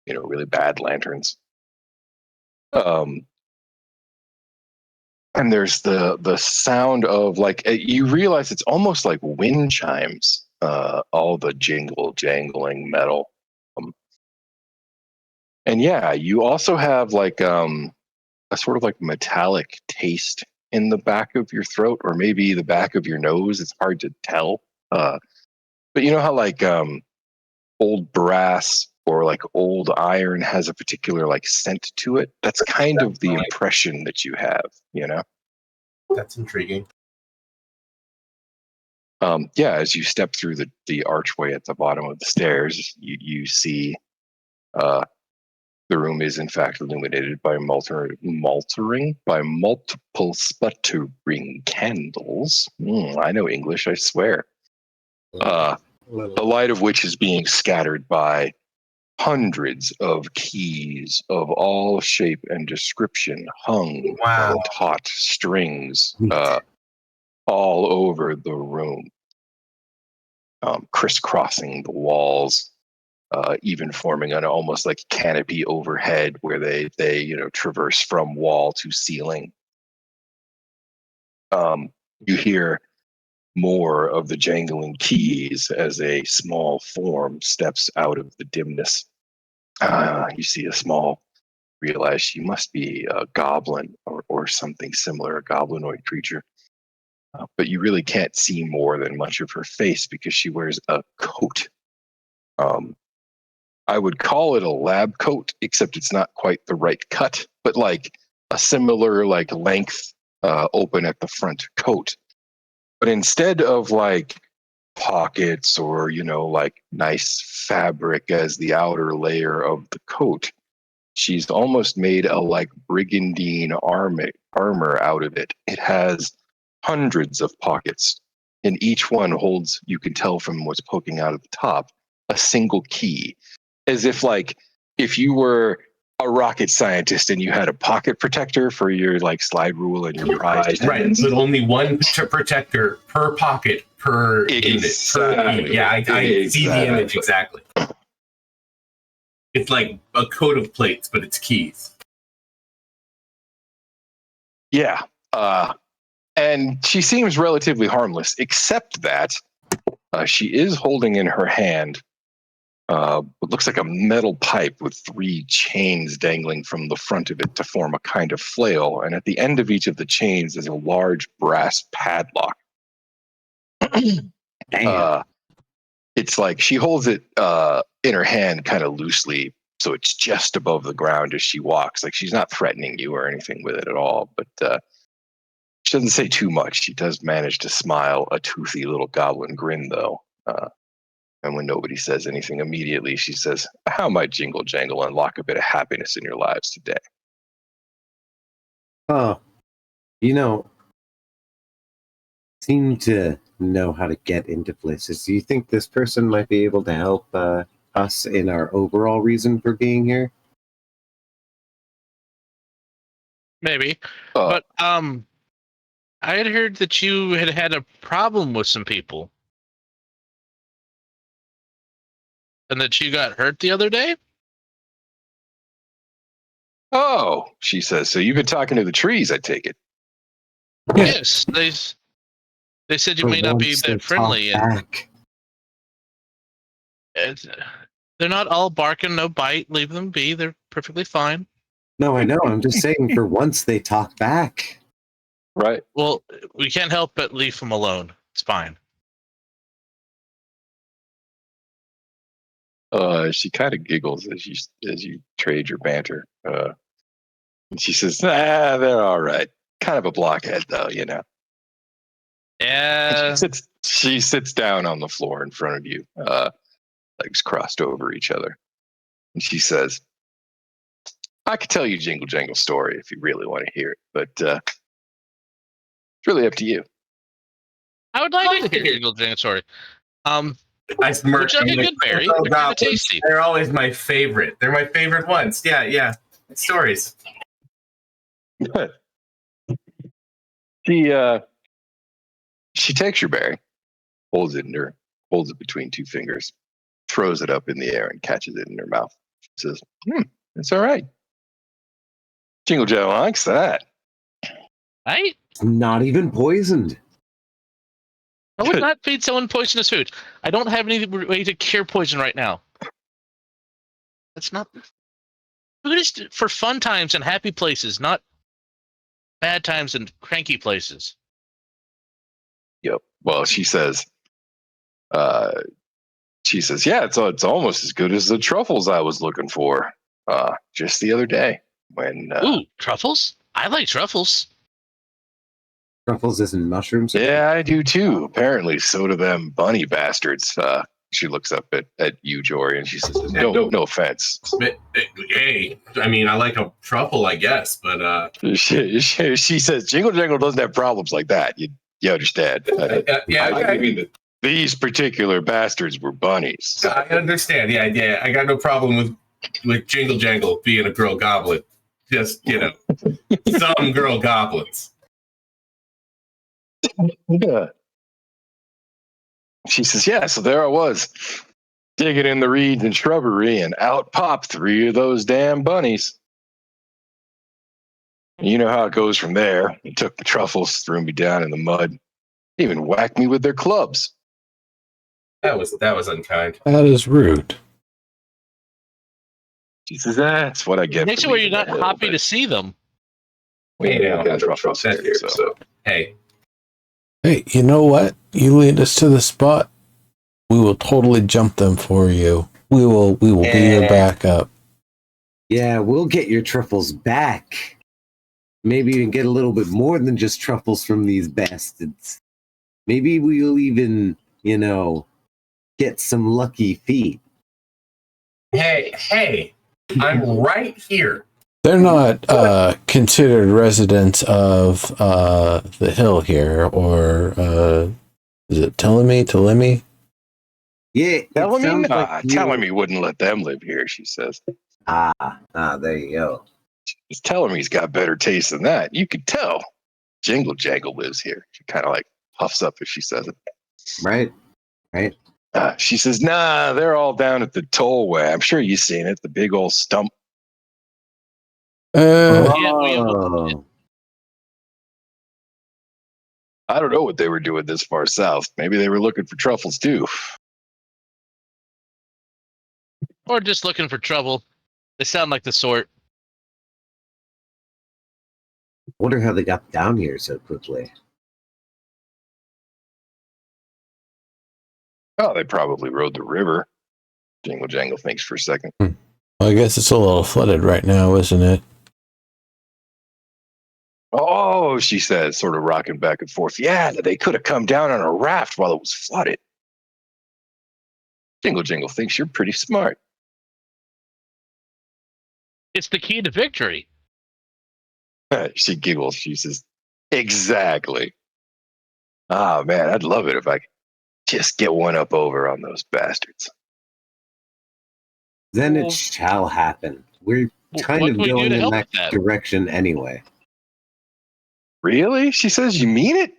really bad lanterns. And there's the sound of like you realize it's almost like wind chimes. All the jangling metal. And yeah, you also have like a sort of like metallic taste in the back of your throat, or maybe the back of your nose. It's hard to tell. But you know how like old brass or like old iron has a particular like scent to it? That's kind of the impression that you have, That's intriguing. As you step through the archway at the bottom of the stairs, you see the room is in fact illuminated by multiple sputtering candles. I know English, I swear. The light of which is being scattered by hundreds of keys of all shape and description hung from taut strings all over the room, crisscrossing the walls, even forming an almost like canopy overhead where they traverse from wall to ceiling. You hear more of the jangling keys as a small form steps out of the dimness. You see a small, realize she must be a goblin or something similar, a goblinoid creature. But you really can't see more than much of her face because she wears a coat. I would call it a lab coat, except it's not quite the right cut, but like a similar like length open at the front coat. But instead of like pockets or, like nice fabric as the outer layer of the coat, she's almost made a like brigandine armor out of it. It has hundreds of pockets, and each one holds, you can tell from what's poking out of the top, a single key. As if you were a rocket scientist and you had a pocket protector for your like slide rule and your prize. Right, with only one protector per pocket per unit. Per key. Yeah, I see the image exactly. It's like a coat of plates, but it's keys. Yeah. And she seems relatively harmless, except that she is holding in her hand what looks like a metal pipe with 3 chains dangling from the front of it to form a kind of flail. And at the end of each of the chains is a large brass padlock. It's like she holds it in her hand kind of loosely, so it's just above the ground as she walks. Like she's not threatening you or anything with it at all, but she doesn't say too much. She does manage to smile a toothy little goblin grin, though. And when nobody says anything immediately, she says, "How might Jingle Jangle unlock a bit of happiness in your lives today?" Oh, seem to know how to get into places. Do you think this person might be able to help us in our overall reason for being here? Maybe. But I had heard that you had a problem with some people. And that you got hurt the other day? Oh, she says, so you've been talking to the trees, I take it. Yes, they said you may not be that friendly. And they're not all barking, no bite. Leave them be. They're perfectly fine. No, I know. I'm just saying for once they talk back. Right. Well, we can't help but leave them alone. It's fine. She kind of giggles as you trade your banter. And she says, they're all right. Kind of a blockhead, though, Yeah. And she sits down on the floor in front of you, legs crossed over each other. And she says, I could tell you Jingle Jangle's story if you really want to hear it, but it's really up to you. I would like to hear Jingle Jangle's story. I smirk. Would you like a good berry? They're kind of tasty. They're always my favorite. They're my favorite ones. Yeah. Stories. Good. She takes your berry, holds it between 2 fingers, throws it up in the air and catches it in her mouth. She says, it's all right. Jingle Jangle likes that. Right? Not even poisoned. I would not feed someone poisonous food. I don't have any way to cure poison right now. That's not... Food is for fun times and happy places, not bad times and cranky places. Yep. Well, she says, yeah, it's almost as good as the truffles I was looking for just the other day. When Ooh, truffles? I like truffles. Truffles isn't mushrooms? Yeah, I do too. Apparently, so do them bunny bastards. She looks up at you, Jory, and she says, no offense. Hey, I mean, I like a truffle, I guess, but... She says, Jingle Jangle doesn't have problems like that. You understand? I mean, these particular bastards were bunnies. I understand. Yeah. I got no problem with Jingle Jangle being a girl goblin. Just, some girl goblins. Yeah. She says, yeah, so there I was, digging in the reeds and shrubbery, and out popped 3 of those damn bunnies. You know how it goes from there. They took the truffles, threw me down in the mud, even whacked me with their clubs. That was unkind. That is rude. She says, that's what I get. Makes it where you're not happy to see them. We ain't got truffles here, so. Hey, you know what? You lead us to the spot. We will totally jump them for you. We will be your backup. Yeah, we'll get your truffles back. Maybe even get a little bit more than just truffles from these bastards. Maybe we'll even, get some lucky feet. Hey, I'm right here. They're not considered residents of the hill here, or is it Telemi? Yeah, Telling me, sounds like telling me wouldn't let them live here. She says. There you go. He's telling me he's got better taste than that. You could tell. Jingle Jangle lives here. She kind of like puffs up if she says it. Right. She says, nah, they're all down at the tollway. I'm sure you've seen it. The big old stump. Oh. I don't know what they were doing this far south. Maybe they were looking for truffles too. Or just looking for trouble. They sound like the sort. Wonder how they got down here so quickly. Oh, they probably rode the river. Jingle Jangle thinks for a second. Well, I guess it's a little flooded right now, isn't it? Oh, she says, sort of rocking back and forth. Yeah, they could have come down on a raft while it was flooded. Jingle Jangle thinks you're pretty smart. It's the key to victory. She giggles. She says, exactly. Oh, man, I'd love it if I could just get one up over on those bastards. Then Well, it shall happen. We're kind what of can we do going to in help that with that? direction anyway. Really? She says, you mean it?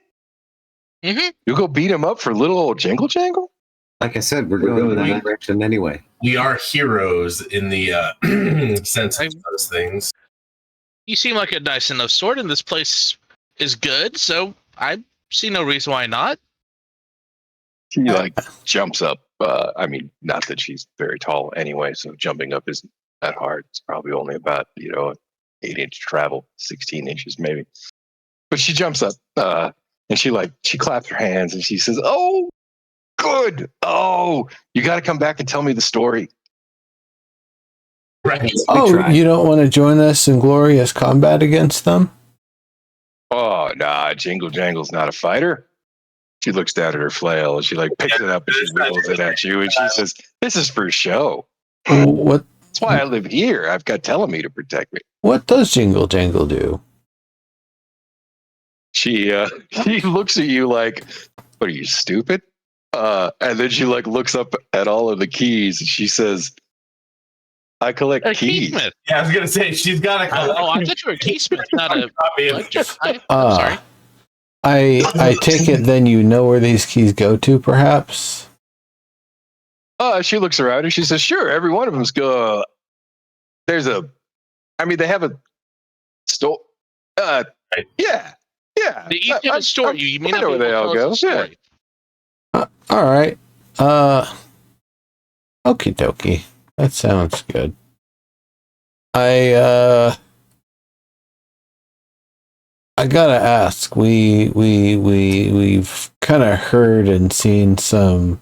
Mm-hmm. You go beat him up for little old Jingle Jangle? Like I said, we're going in that direction anyway. We are heroes in the sense of those things. You seem like a nice enough sort, and this place is good, so I see no reason why not. She jumps up. I mean, not that she's very tall anyway, so jumping up isn't that hard. It's probably only about 8-inch travel, 16 inches maybe. But she jumps up and she claps her hands and she says, "Oh, good. Oh, you got to come back and tell me the story." Right. Oh, you don't want to join us in glorious combat against them? Oh, nah, Jingle Jangle's not a fighter. She looks down at her flail and she picks it up and she wiggles it at you and she says, "This is for show. What? That's why I live here. I've got Telemi to protect me." What does Jingle Jangle do? She looks at you like, "What are you, stupid?" And then she looks up at all of the keys and she says, "I collect keys." Keysmith. Yeah, I was gonna say she's got a. Oh, I thought you were a keysmith, not a copy of collector. I'm sorry. I take it then you know where these keys go to, perhaps? She looks around and she says, "Sure, every one of them's go. They have a store. Yeah. The each have a story. You may I not know be where they able all to tell go. us a story. All right. Okie dokie. That sounds good. I gotta ask. We've kind of heard and seen some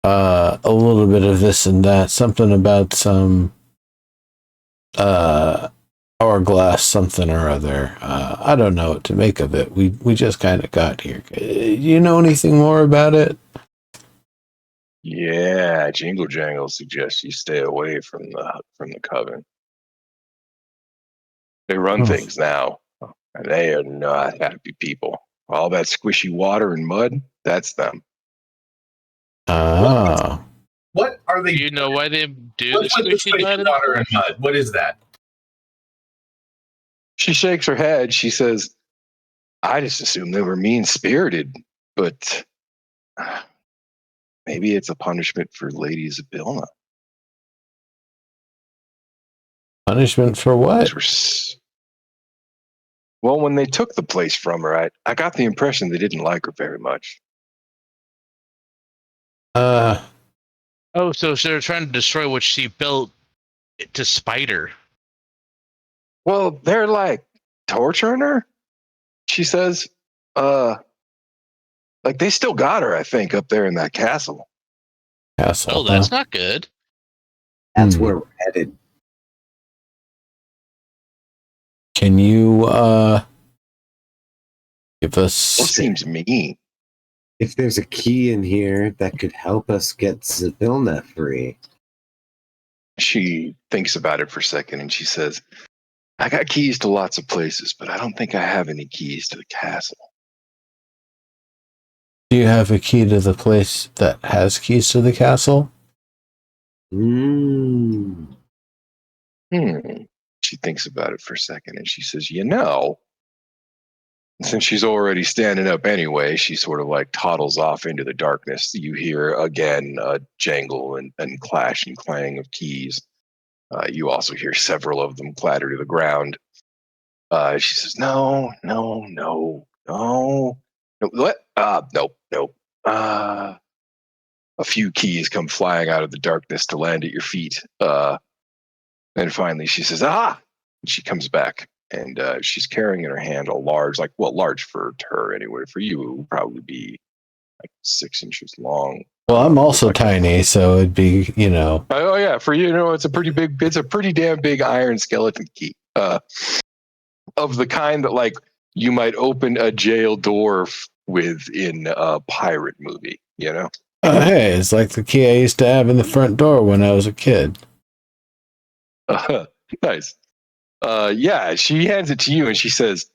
a little bit of this and that. Something about some hourglass something or other. I don't know what to make of it. We just kind of got here. You know anything more about it? Yeah, Jingle Jangle suggests you stay away from the coven. They run things now, and they are not happy people. All that squishy water and mud, that's them. What are they? Do you know why they do the What's with the squishy mud? water and mud? What is that? She shakes her head. She says, "I just assumed they were mean-spirited, but maybe it's a punishment for Lady Zabilna." Punishment for what? Well, when they took the place from her, I got the impression they didn't like her very much. Oh, so they're trying to destroy what she built to spite her. Well, they're torturing her. She says, they still got her, I think, up there in that castle. Oh, that's not good. That's where we're headed. Can you give That us? seems mean. If there's a key in here that could help us get Zybilna free. She thinks about it for a second and she says, I got keys to lots of places, but I don't think I have any keys to the castle. Do you have a key to the place that has keys to the castle? She thinks about it for a second and she says, since she's already standing up anyway, she sort of like toddles off into the darkness. You hear again a jangle and clash and clang of keys. You also hear several of them clatter to the ground. She says, no. What? Nope. A few keys come flying out of the darkness to land at your feet. And finally she says, ah! And she comes back. And she's carrying in her hand a large, large for her anyway. For you, it would probably be like 6 inches long. Well, I'm also tiny, so it'd be, Oh yeah, for you, it's a pretty damn big iron skeleton key. Of the kind that like you might open a jail door with in a pirate movie, Hey, it's like the key I used to have in the front door when I was a kid. Nice. Yeah, she hands it to you and she says,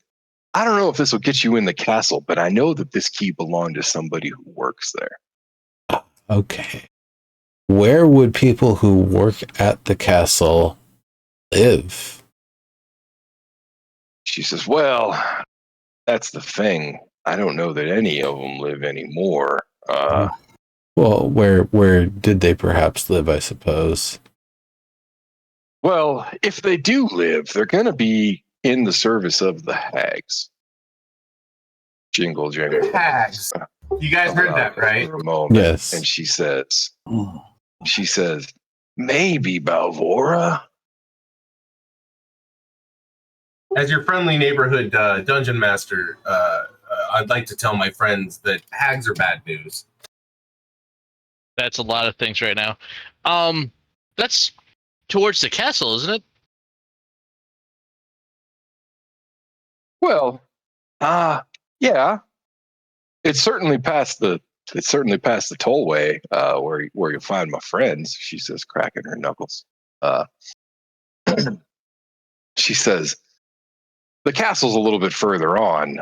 I don't know if this will get you in the castle, but I know that this key belonged to somebody who works there. Okay. Where would people who work at the castle live? She says, well, that's the thing. I don't know that any of them live anymore. Well, where did they perhaps live, I suppose? Well, if they do live, they're going to be in the service of the hags. Jingle, jingle. Hags. You guys heard that, right? For a moment, Yes. And she says, maybe Balvora. As your friendly neighborhood dungeon master, I'd like to tell my friends that hags are bad news. That's a lot of things right now. That's towards the castle, isn't it? Well, yeah. It's certainly past the tollway, where you'll find my friends, she says, cracking her knuckles. She says, the castle's a little bit further on,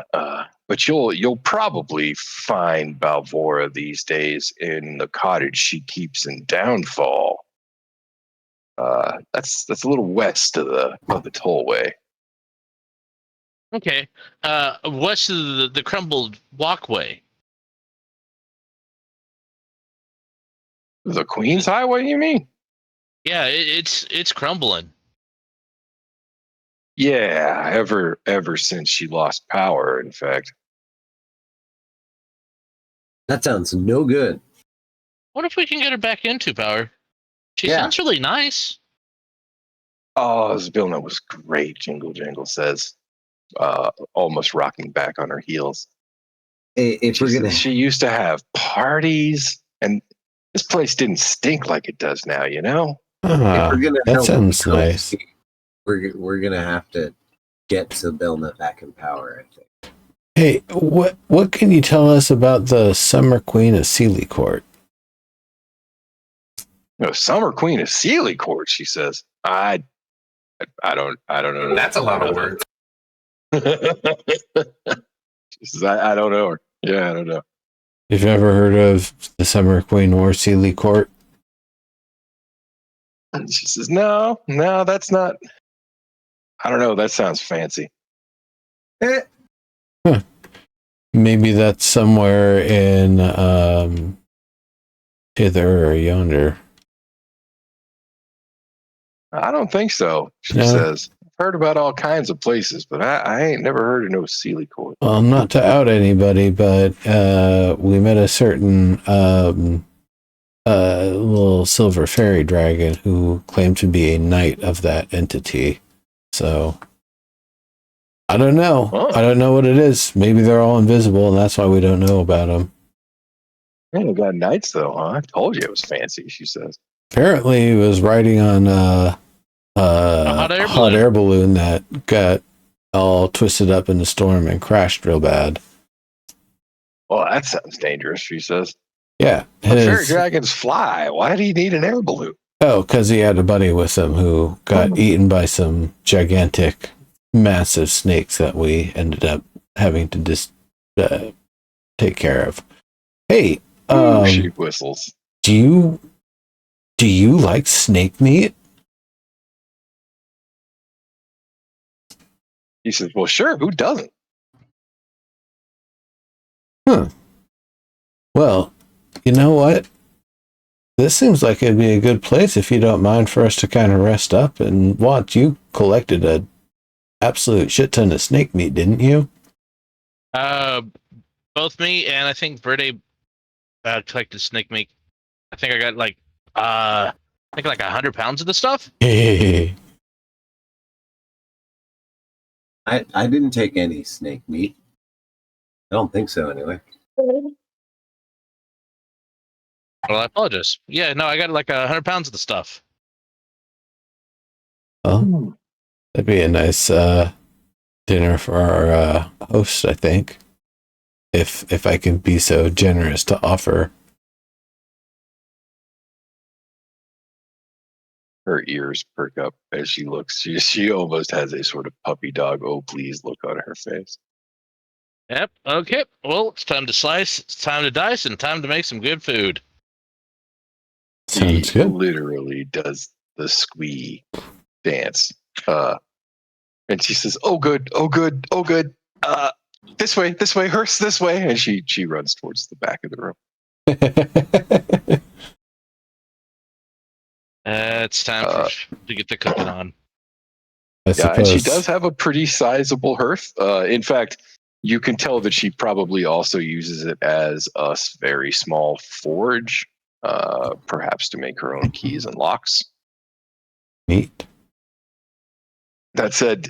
but you'll probably find Balvora these days in the cottage she keeps in Downfall. That's a little west of the tollway. Okay. West of the crumbled walkway. The Queen's Highway, you mean? Yeah, it's crumbling. Yeah, ever since she lost power, in fact. That sounds no good. What if we can get her back into power? She Yeah. sounds really nice. Oh, Zybilna was great, Jingle Jangle says, almost rocking back on her heels. She used to have parties, and this place didn't stink like it does now, if we're gonna That help sounds cook, nice. We're gonna have to get Zybilna back in power, I think. Hey, what can you tell us about the Summer Queen of Sealy Court? No, Summer Queen of Sealy Court, she says. I don't know. That's a lot of words. She says, I don't know her. Yeah, I don't know. You've never heard of the Summer Queen or Sealy Court? And she says, no, that's not. I don't know. That sounds fancy. Maybe that's somewhere in hither or yonder. I don't think so, she No. says. I've heard about all kinds of places, but I ain't never heard of no Sealy Court. Well, not to out anybody, but we met a certain little silver fairy dragon who claimed to be a knight of that entity. So I don't know. Oh. I don't know what it is. Maybe they're all invisible, and that's why we don't know about them. Yeah, they got knights though, huh? I told you it was fancy, she says. Apparently, he was riding on a hot air balloon that got all twisted up in the storm and crashed real bad. Well, that sounds dangerous, she says. Yeah. But fairy dragons fly. Why do you need an air balloon? Oh, because he had a buddy with him who got eaten by some gigantic, massive snakes that we ended up having to just take care of. Hey, She whistles. do you like snake meat? He says, well, sure, who doesn't? Well, you know what? This seems like it'd be a good place if you don't mind for us to kind of rest up and watch. You collected a absolute shit ton of snake meat, didn't you? Both me and I think Verde collected snake meat. I think I got like 100 pounds of the stuff. I didn't take any snake meat. I don't think so, anyway. Well, I apologize. Yeah, no, I got like 100 pounds of the stuff. Oh, that'd be a nice dinner for our host, I think. If I can be so generous to offer. Her ears perk up as she looks. She almost has a sort of puppy dog, oh please look on her face. Yep. Okay. Well, it's time to slice. It's time to dice, and time to make some good food. Sounds He good. literally does the squee dance. And she says, oh good, oh good, oh good. This way, Hearst, this way. And she runs towards the back of the room. It's time to get the cooking on. I Yeah, and she suppose. does have a pretty sizable hearth. In fact, you can tell that she probably also uses it as a very small forge, perhaps to make her own keys and locks. Neat. That said,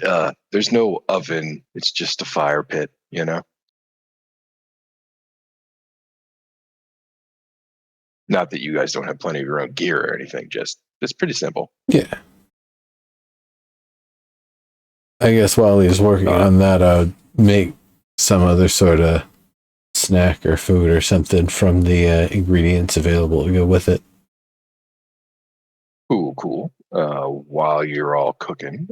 there's no oven. It's just a fire pit, you know? Not that you guys don't have plenty of your own gear or anything, just it's pretty simple. Yeah. I guess while he's working on that, I would make some other sort of snack or food or something from the ingredients available to go with it. Cool. While you're all cooking,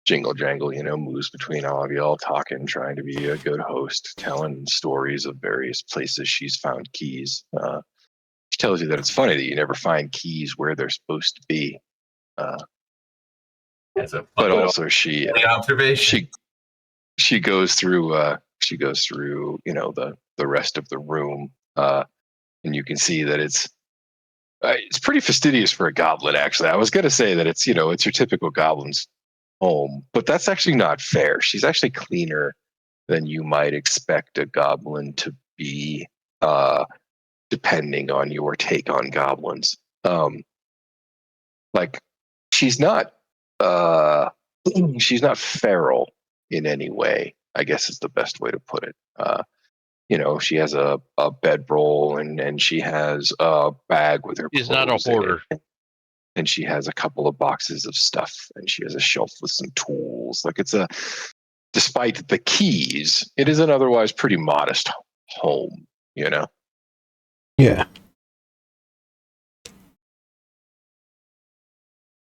Jingle Jangle, moves between all of y'all, talking, trying to be a good host, telling stories of various places she's found keys. She tells you that it's funny that you never find keys where they're supposed to be. That's a But also she observation. she goes through the rest of the room, and you can see that it's pretty fastidious for a goblin. Actually, I was going to say that it's it's your typical goblin's home, but that's actually not fair. She's actually cleaner than you might expect a goblin to be, depending on your take on goblins. Like she's not feral in any way, I guess is the best way to put it. She has a bedroll and she has a bag with her She's clothes not a hoarder. and she has a couple of boxes of stuff and she has a shelf with some tools. Like despite the keys, it is an otherwise pretty modest home, Yeah.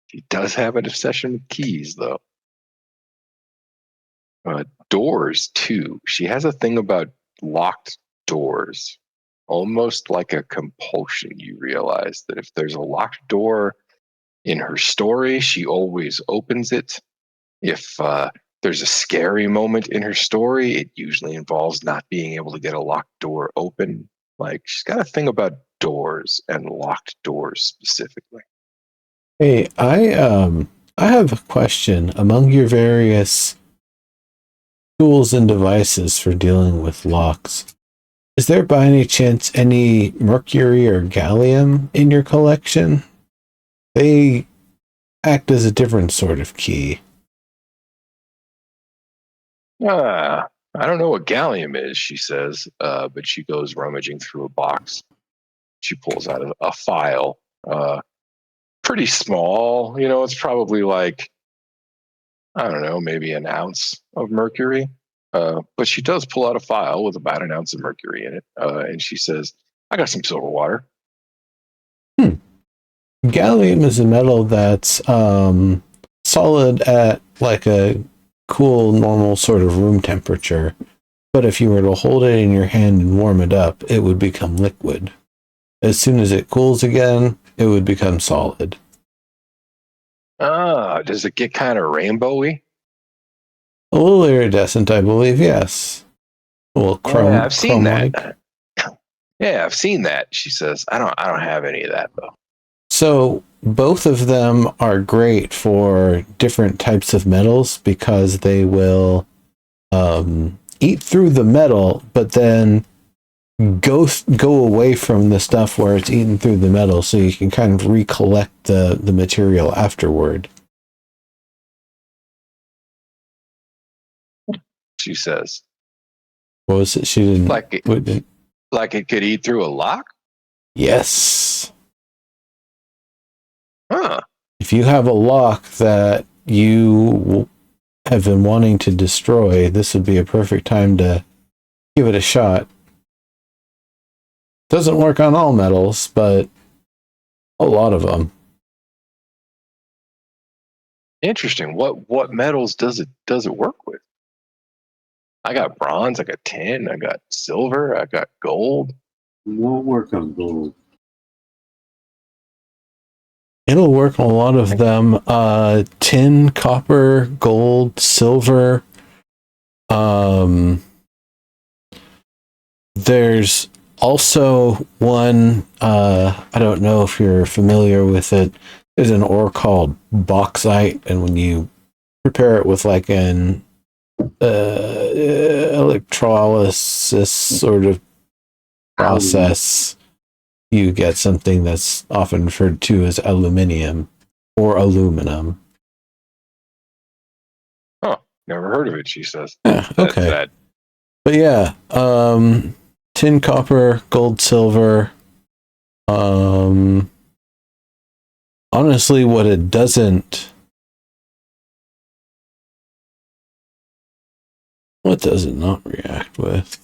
She does have an obsession with keys, though. Doors, too. She has a thing about locked doors. Almost like a compulsion, you realize that if there's a locked door in her story, she always opens it. If there's a scary moment in her story, it usually involves not being able to get a locked door open. Like, she's got a thing about doors and locked doors specifically. Hey, I have a question. Among your various tools and devices for dealing with locks, is there by any chance any mercury or gallium in your collection? They act as a different sort of key. I don't know what gallium is, she says, but she goes rummaging through a box. She pulls out a file Pretty small. It's probably like, I don't know, maybe an ounce of mercury. But she does pull out a file with about an ounce of mercury in it. And she says, I got some silver water. Gallium is a metal that's solid at like a cool, normal sort of room temperature. But if you were to hold it in your hand and warm it up, it would become liquid. As soon as it cools again, it would become solid. Does it get kind of rainbowy? A little iridescent, I believe, yes. Well, chrome. Yeah, I've seen chrome-like. that. Yeah, I've seen that. She says, I don't have any of that though. So both of them are great for different types of metals because they will eat through the metal, but then go away from the stuff where it's eaten through the metal, so you can kind of recollect the material afterward. She says, What was it? She didn't like it could eat through a lock? Yes. Huh. If you have a lock that you have been wanting to destroy, this would be a perfect time to give it a shot. Doesn't work on all metals, but a lot of them. Interesting. What metals does it work with? I got bronze, I got tin, I got silver, I got gold. Won't work on gold. It'll work on a lot of them. Tin, copper, gold, silver. There's also one, I don't know if you're familiar with it. There's an ore called bauxite, and when you prepare it with like an electrolysis sort of process, you get something that's often referred to as aluminium or aluminum. Huh. Never heard of it, she says. Yeah, okay. That But yeah, tin, copper, gold, silver. Honestly, what it doesn't... What does it not react with?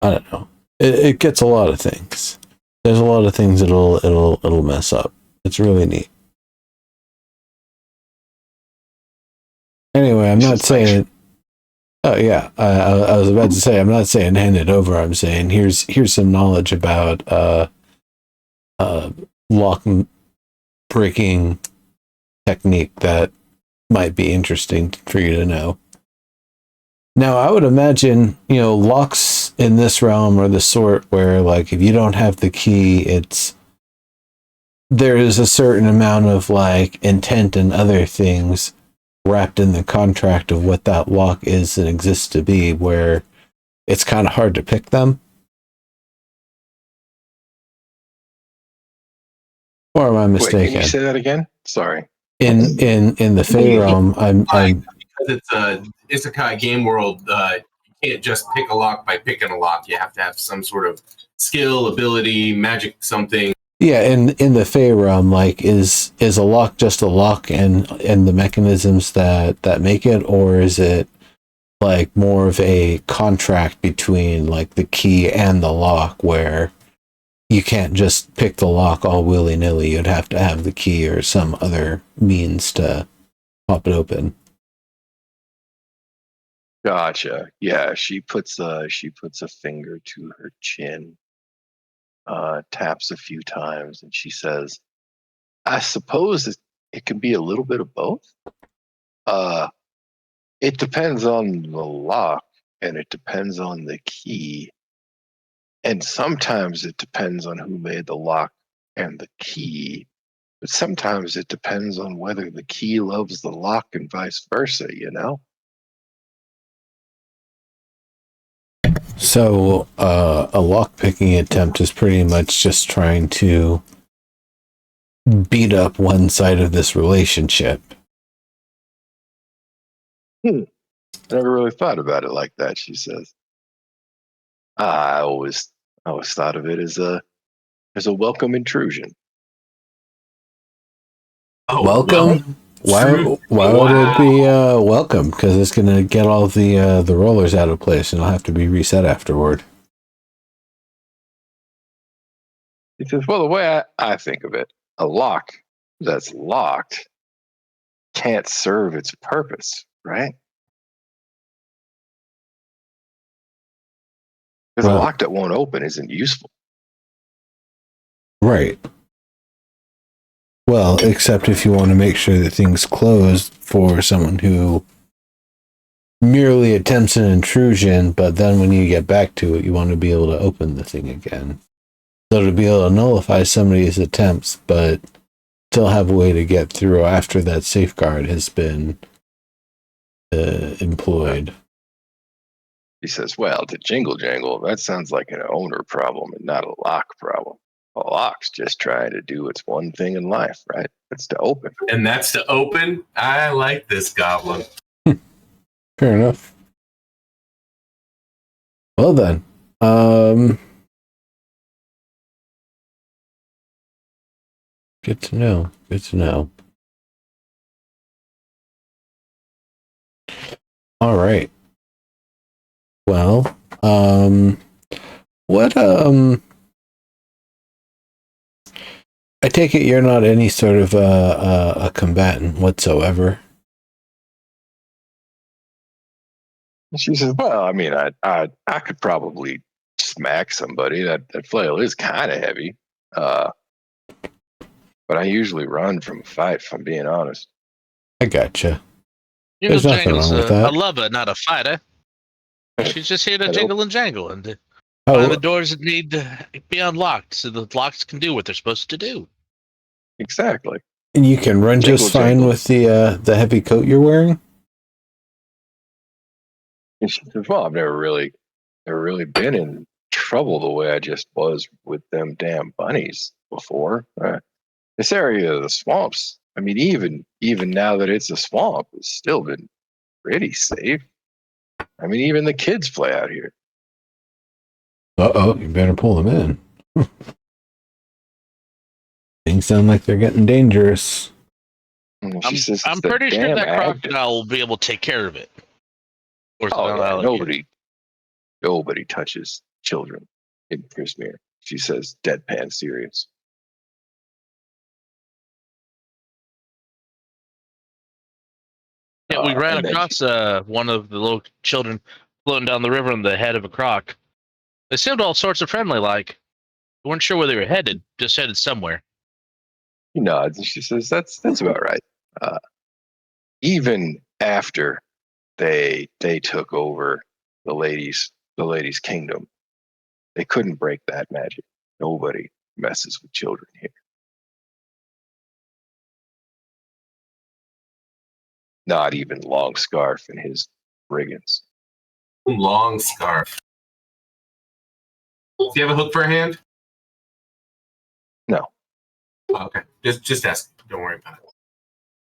I don't know. It gets a lot of things. There's a lot of things it'll mess up. It's really neat. Anyway, I'm not saying. Oh yeah, I was about to say I'm not saying hand it over. I'm saying here's some knowledge about lock breaking technique that might be interesting for you to know. Now, I would imagine, locks in this realm are the sort where, like, if you don't have the key, there is a certain amount of, like, intent and other things wrapped in the contract of what that lock is and exists to be, where it's kind of hard to pick them. Or am I mistaken? Wait, can you say that again? Sorry. In the Fey realm, I'm because it's a isekai game world. You can't just pick a lock by picking a lock. You have to have some sort of skill, ability, magic, something. Yeah, in the Fey realm, like, is a lock just a lock and the mechanisms that make it, or is it like more of a contract between like the key and the lock where you can't just pick the lock all willy-nilly, you'd have to have the key or some other means to pop it open? Gotcha. Yeah, she puts a finger to her chin, taps a few times, and she says, I suppose it can be a little bit of both. It depends on the lock, and it depends on the key. And sometimes it depends on who made the lock and the key. But sometimes it depends on whether the key loves the lock and vice versa, So a lock picking attempt is pretty much just trying to beat up one side of this relationship. I never really thought about it like that, she says. I always thought of it as a welcome intrusion. Oh, Welcome. Why True. would it be Wow. welcome? Because it's gonna get all the rollers out of place, and it'll have to be reset afterward. He says, well, the way I think of it, a lock that's locked can't serve its purpose, right? Because a Well, lock that won't open isn't useful. right. Well, except if you want to make sure that things close for someone who merely attempts an intrusion, but then when you get back to it, you want to be able to open the thing again. So to be able to nullify somebody's attempts, but still have a way to get through after that safeguard has been employed. He says, well, to jingle jangle, that sounds like an owner problem and not a lock problem. A lock's just trying to do its one thing in life, right? It's to open. And that's to open. I like this goblin. Fair enough. Well then, good to know. Good to know. All right. Well, what I take it you're not any sort of a combatant whatsoever. And she says, well, I mean, I could probably smack somebody. That flail is kind of heavy. But I usually run from a fight, if I'm being honest. I gotcha. Jingle There's nothing Jangle's wrong with a that. lover, not a fighter. She's just here to Hello? jingle and jangle and find Oh, the doors that need to be unlocked so the locks can do what they're supposed to do. Exactly. and you can run Jingle just fine jangle. with the heavy coat you're wearing? And she says, well, I've never really been in trouble the way I just was with them damn bunnies before. This area of the swamps, I mean, even now that it's a swamp, it's still been pretty safe. I mean, even the kids play out here. Uh-oh, you better pull them in. Things sound like they're getting dangerous. And she says, I'm it's the pretty sure damn that ag- crocodile will be able to take care of it. Or is it Oh an yeah, alligator? nobody touches children in Prismere. She says, deadpan serious. Yeah, we ran And then across one of the little children floating down the river on the head of a croc. They seemed all sorts of friendly, like we weren't sure where they were headed, just headed somewhere. she nods and she says, that's about right. Even after they took over the lady's kingdom, they couldn't break that magic. Nobody messes with children here. Not even Long Scarf and his brigands. Long scarf. Do you have a hook for a hand? No. Oh, okay. Just ask. Don't worry about it.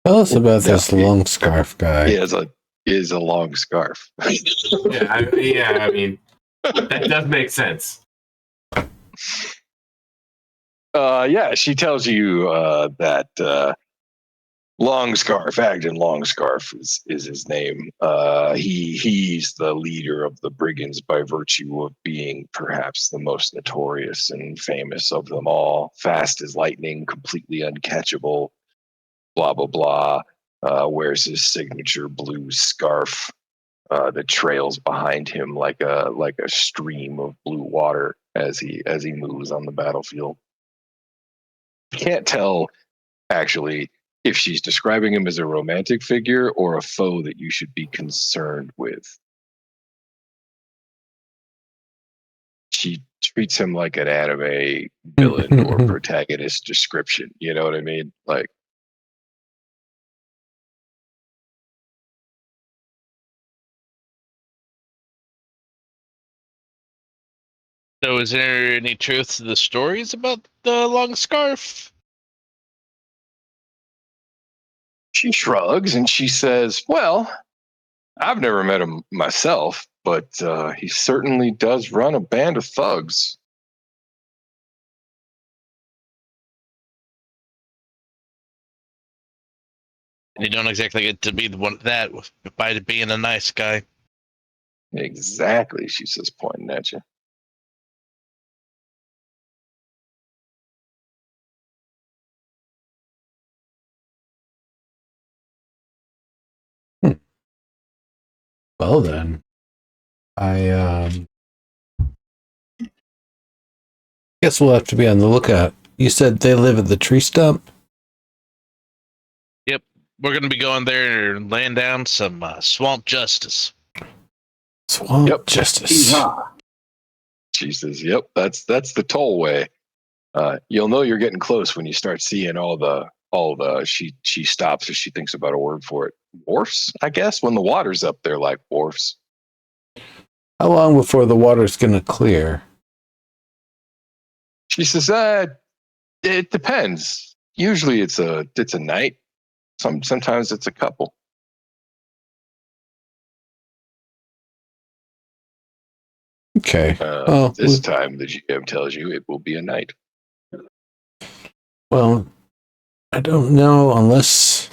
Tell us about No, this long scarf guy. He is a long scarf. I mean, that does make sense. Yeah, she tells you that Long Scarf, Agden Long Scarf is his name. He's the leader of the brigands by virtue of being perhaps the most notorious and famous of them all. Fast as lightning, completely uncatchable, blah blah blah. Wears his signature blue scarf that trails behind him like a stream of blue water as he moves on the battlefield. You can't tell actually if she's describing him as a romantic figure or a foe that you should be concerned with. She treats him like an anime villain or protagonist description. You know what I mean? Like, So, is there any truth to the stories about the long scarf? she shrugs and she says, well, I've never met him myself, but he certainly does run a band of thugs. And you don't exactly get to be the one that by being a nice guy. Exactly, she says, pointing at you. Well then, I guess we'll have to be on the lookout. You said they live at the tree stump? Yep, we're gonna be going there and laying down some swamp justice. Swamp Yep. justice. Yeehaw. She says, "Yep, that's the tollway. You'll know you're getting close when you start seeing all the." She stops as she thinks about a word for it. Wharfs, I guess. When the water's up, they're like wharfs. How long before the water's gonna clear? She says, "It depends. Usually, it's a night. Sometimes it's a couple." Okay. Well, This time, the GM tells you it will be a night. well, I don't know unless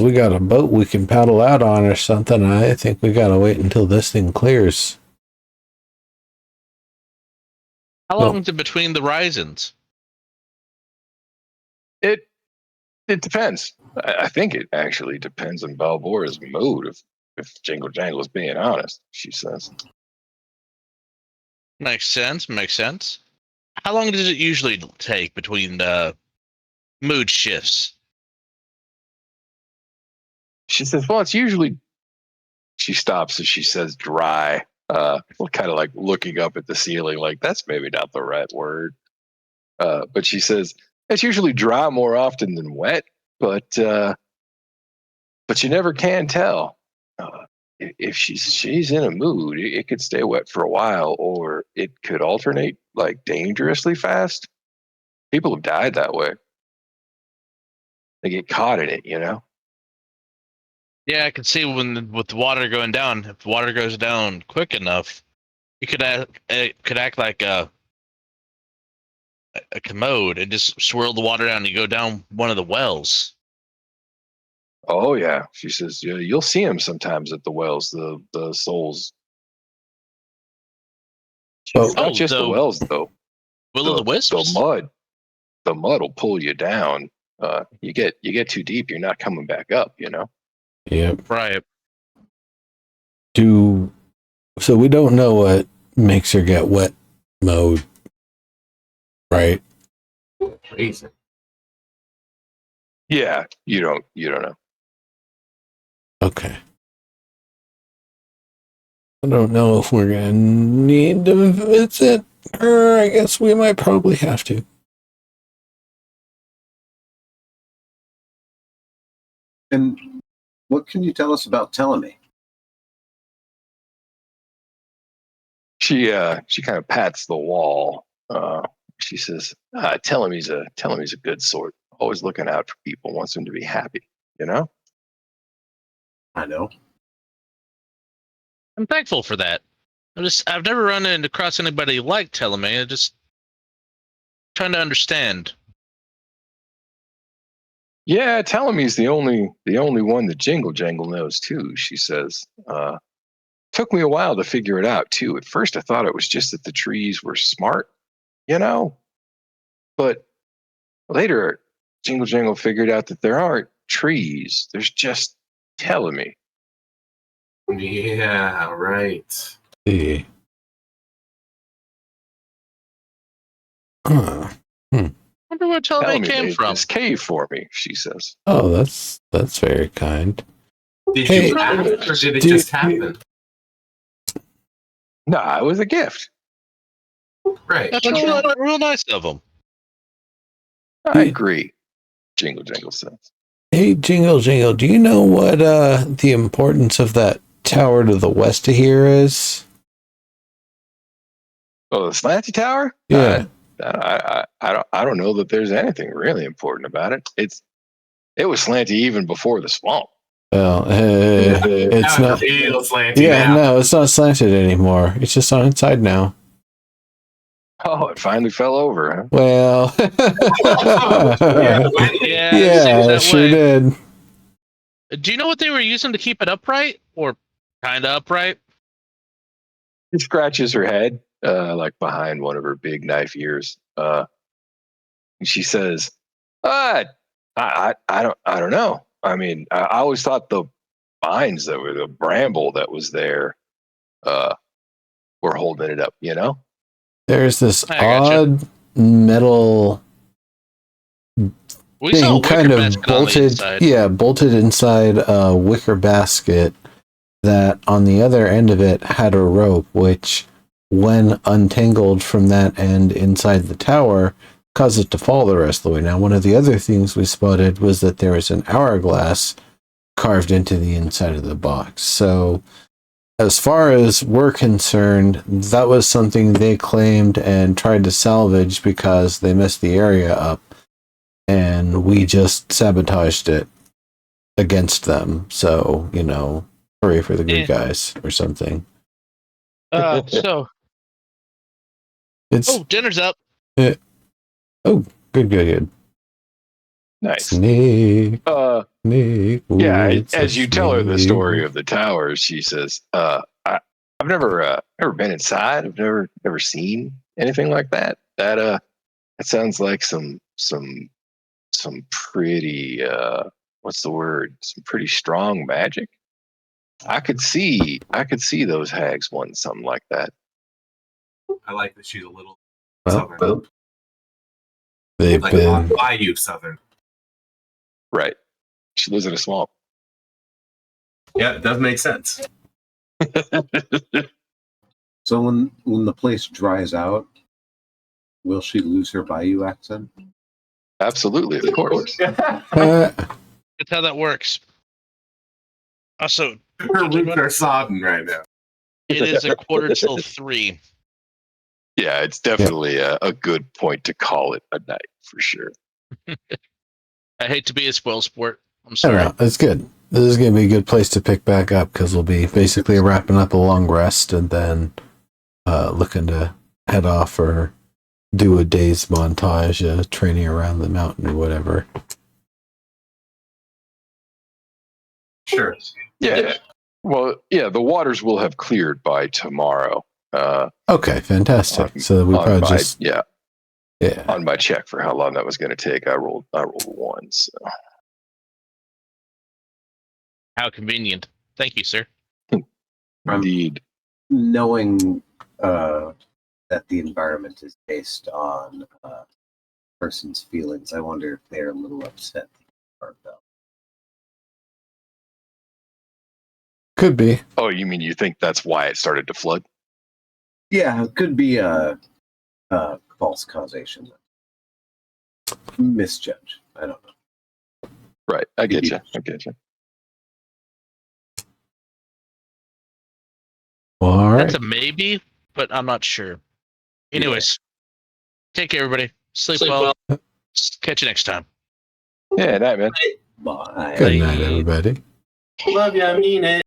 we got a boat we can paddle out on or something. I think we gotta wait until this thing clears. How Well- long is it between the risings? It depends. I think it actually depends on Balbora's mood. If Jingle Jangle is being honest, she says. Makes sense. Makes sense. How long does it usually take between mood shifts? She says, "Well, it's usually." She stops as she says, "Dry." Kind of like looking up at the ceiling, like that's maybe not the right word. But she says it's usually dry more often than wet, but you never can tell. If she's in a mood, it could stay wet for a while, or it could alternate like dangerously fast. People have died that way. They get caught in it, you know. Yeah, I can see with the water going down. If water goes down quick enough, it could act like a commode and just swirl the water down and you go down one of the wells. Oh yeah, she says you'll see them sometimes at the wells. The souls. Oh. It's not just the wells though. Will o' the Wisps? The mud will pull you down. You get too deep, you're not coming back up. You know. Yep. Right. So we don't know what makes her get wet mode, right? Crazy. Yeah, you don't know. Okay. I don't know if we're gonna need to visit her. I guess we might probably have to. And what can you tell us about Telemy? She kind of pats the wall. She says, Tellemy's a good sort. Always looking out for people, wants them to be happy. You know. I know. I'm thankful for that. I've never run across anybody like Telemy. I'm just trying to understand. Yeah, Tellemy's the only one that Jingle Jangle knows too. She says. Took me a while to figure it out too. At first, I thought it was just that the trees were smart, you know. But later, Jingle Jangle figured out that there aren't trees. There's just Tellemy. Yeah, right. See. I wonder where Telemy came made from. this cave for me, she says. Oh, that's very kind. Did Hey, you ask, or did it just happen? Nah, it was a gift. Right. That's real nice of them. I agree, Jingle Jangle says. Hey, Jingle Jingle, do you know what the importance of that tower to the west of here is? Oh, the slanty tower? Yeah. I don't know that there's anything really important about it. It was slanty even before the swamp. Well, it's not. Real slanty Yeah, now. no, it's not slanted anymore. It's just on its side now. Oh, it finally fell over, huh? Well, Yeah, Yeah, it yeah, seems it that sure way. did. Do you know what they were using to keep it upright, or kind of upright? She scratches her head, like behind one of her big knife ears. And she says, I don't know. I mean, I always thought the vines that were the bramble that was there, were holding it up. You know? There's this I gotcha. odd metal We saw a thing wicker kind of basket on the bolted, inside. yeah, bolted inside a wicker basket that on the other end of it had a rope, which when untangled from that end inside the tower caused it to fall the rest of the way. Now, one of the other things we spotted was that there was an hourglass carved into the inside of the box. So as far as we're concerned, that was something they claimed and tried to salvage because they messed the area up, and we just sabotaged it against them. So, you know, hooray for the good guys or something. So, It's dinner's up. good. Nice. Snake. Snake. Ooh, Yeah. it's a As you tell her the snake. story of the towers, she says, I've never been inside. I've never seen anything like that. That sounds like some pretty what's the word? Some pretty strong magic. I could see those hags wanting something like that. I like that she's a little Well, southern. they've Like been Bayou Southern. Right. She lives in a swamp. Yeah, it does make sense. So when the place dries out, will she lose her Bayou accent? Absolutely, of course. That's how that works. Also, Her roots are sodden right now. it is 2:45. Yeah, it's definitely a good point to call it a night for sure. I hate to be a spoil sport. I'm I sorry. don't know. It's good. This is going to be a good place to pick back up because we'll be basically wrapping up a long rest and then looking to head off or do a day's montage, training around the mountain or whatever. Sure. Yeah. Well, yeah, the waters will have cleared by tomorrow. Okay, fantastic. So we probably just yeah. On my check for how long that was going to take, I rolled a 1. So. How convenient. Thank you, sir. Indeed. Knowing that the environment is based on person's feelings, I wonder if they're a little upset. could be. Oh, you mean you think that's why it started to flood? Yeah, it could be a false causation. Misjudge. I don't know. Right. I get you. All right. That's a maybe, but I'm not sure. Anyways, take care, everybody. Sleep well. Catch you next time. Yeah, night, man. Bye. Good night, everybody. Love you, I mean it.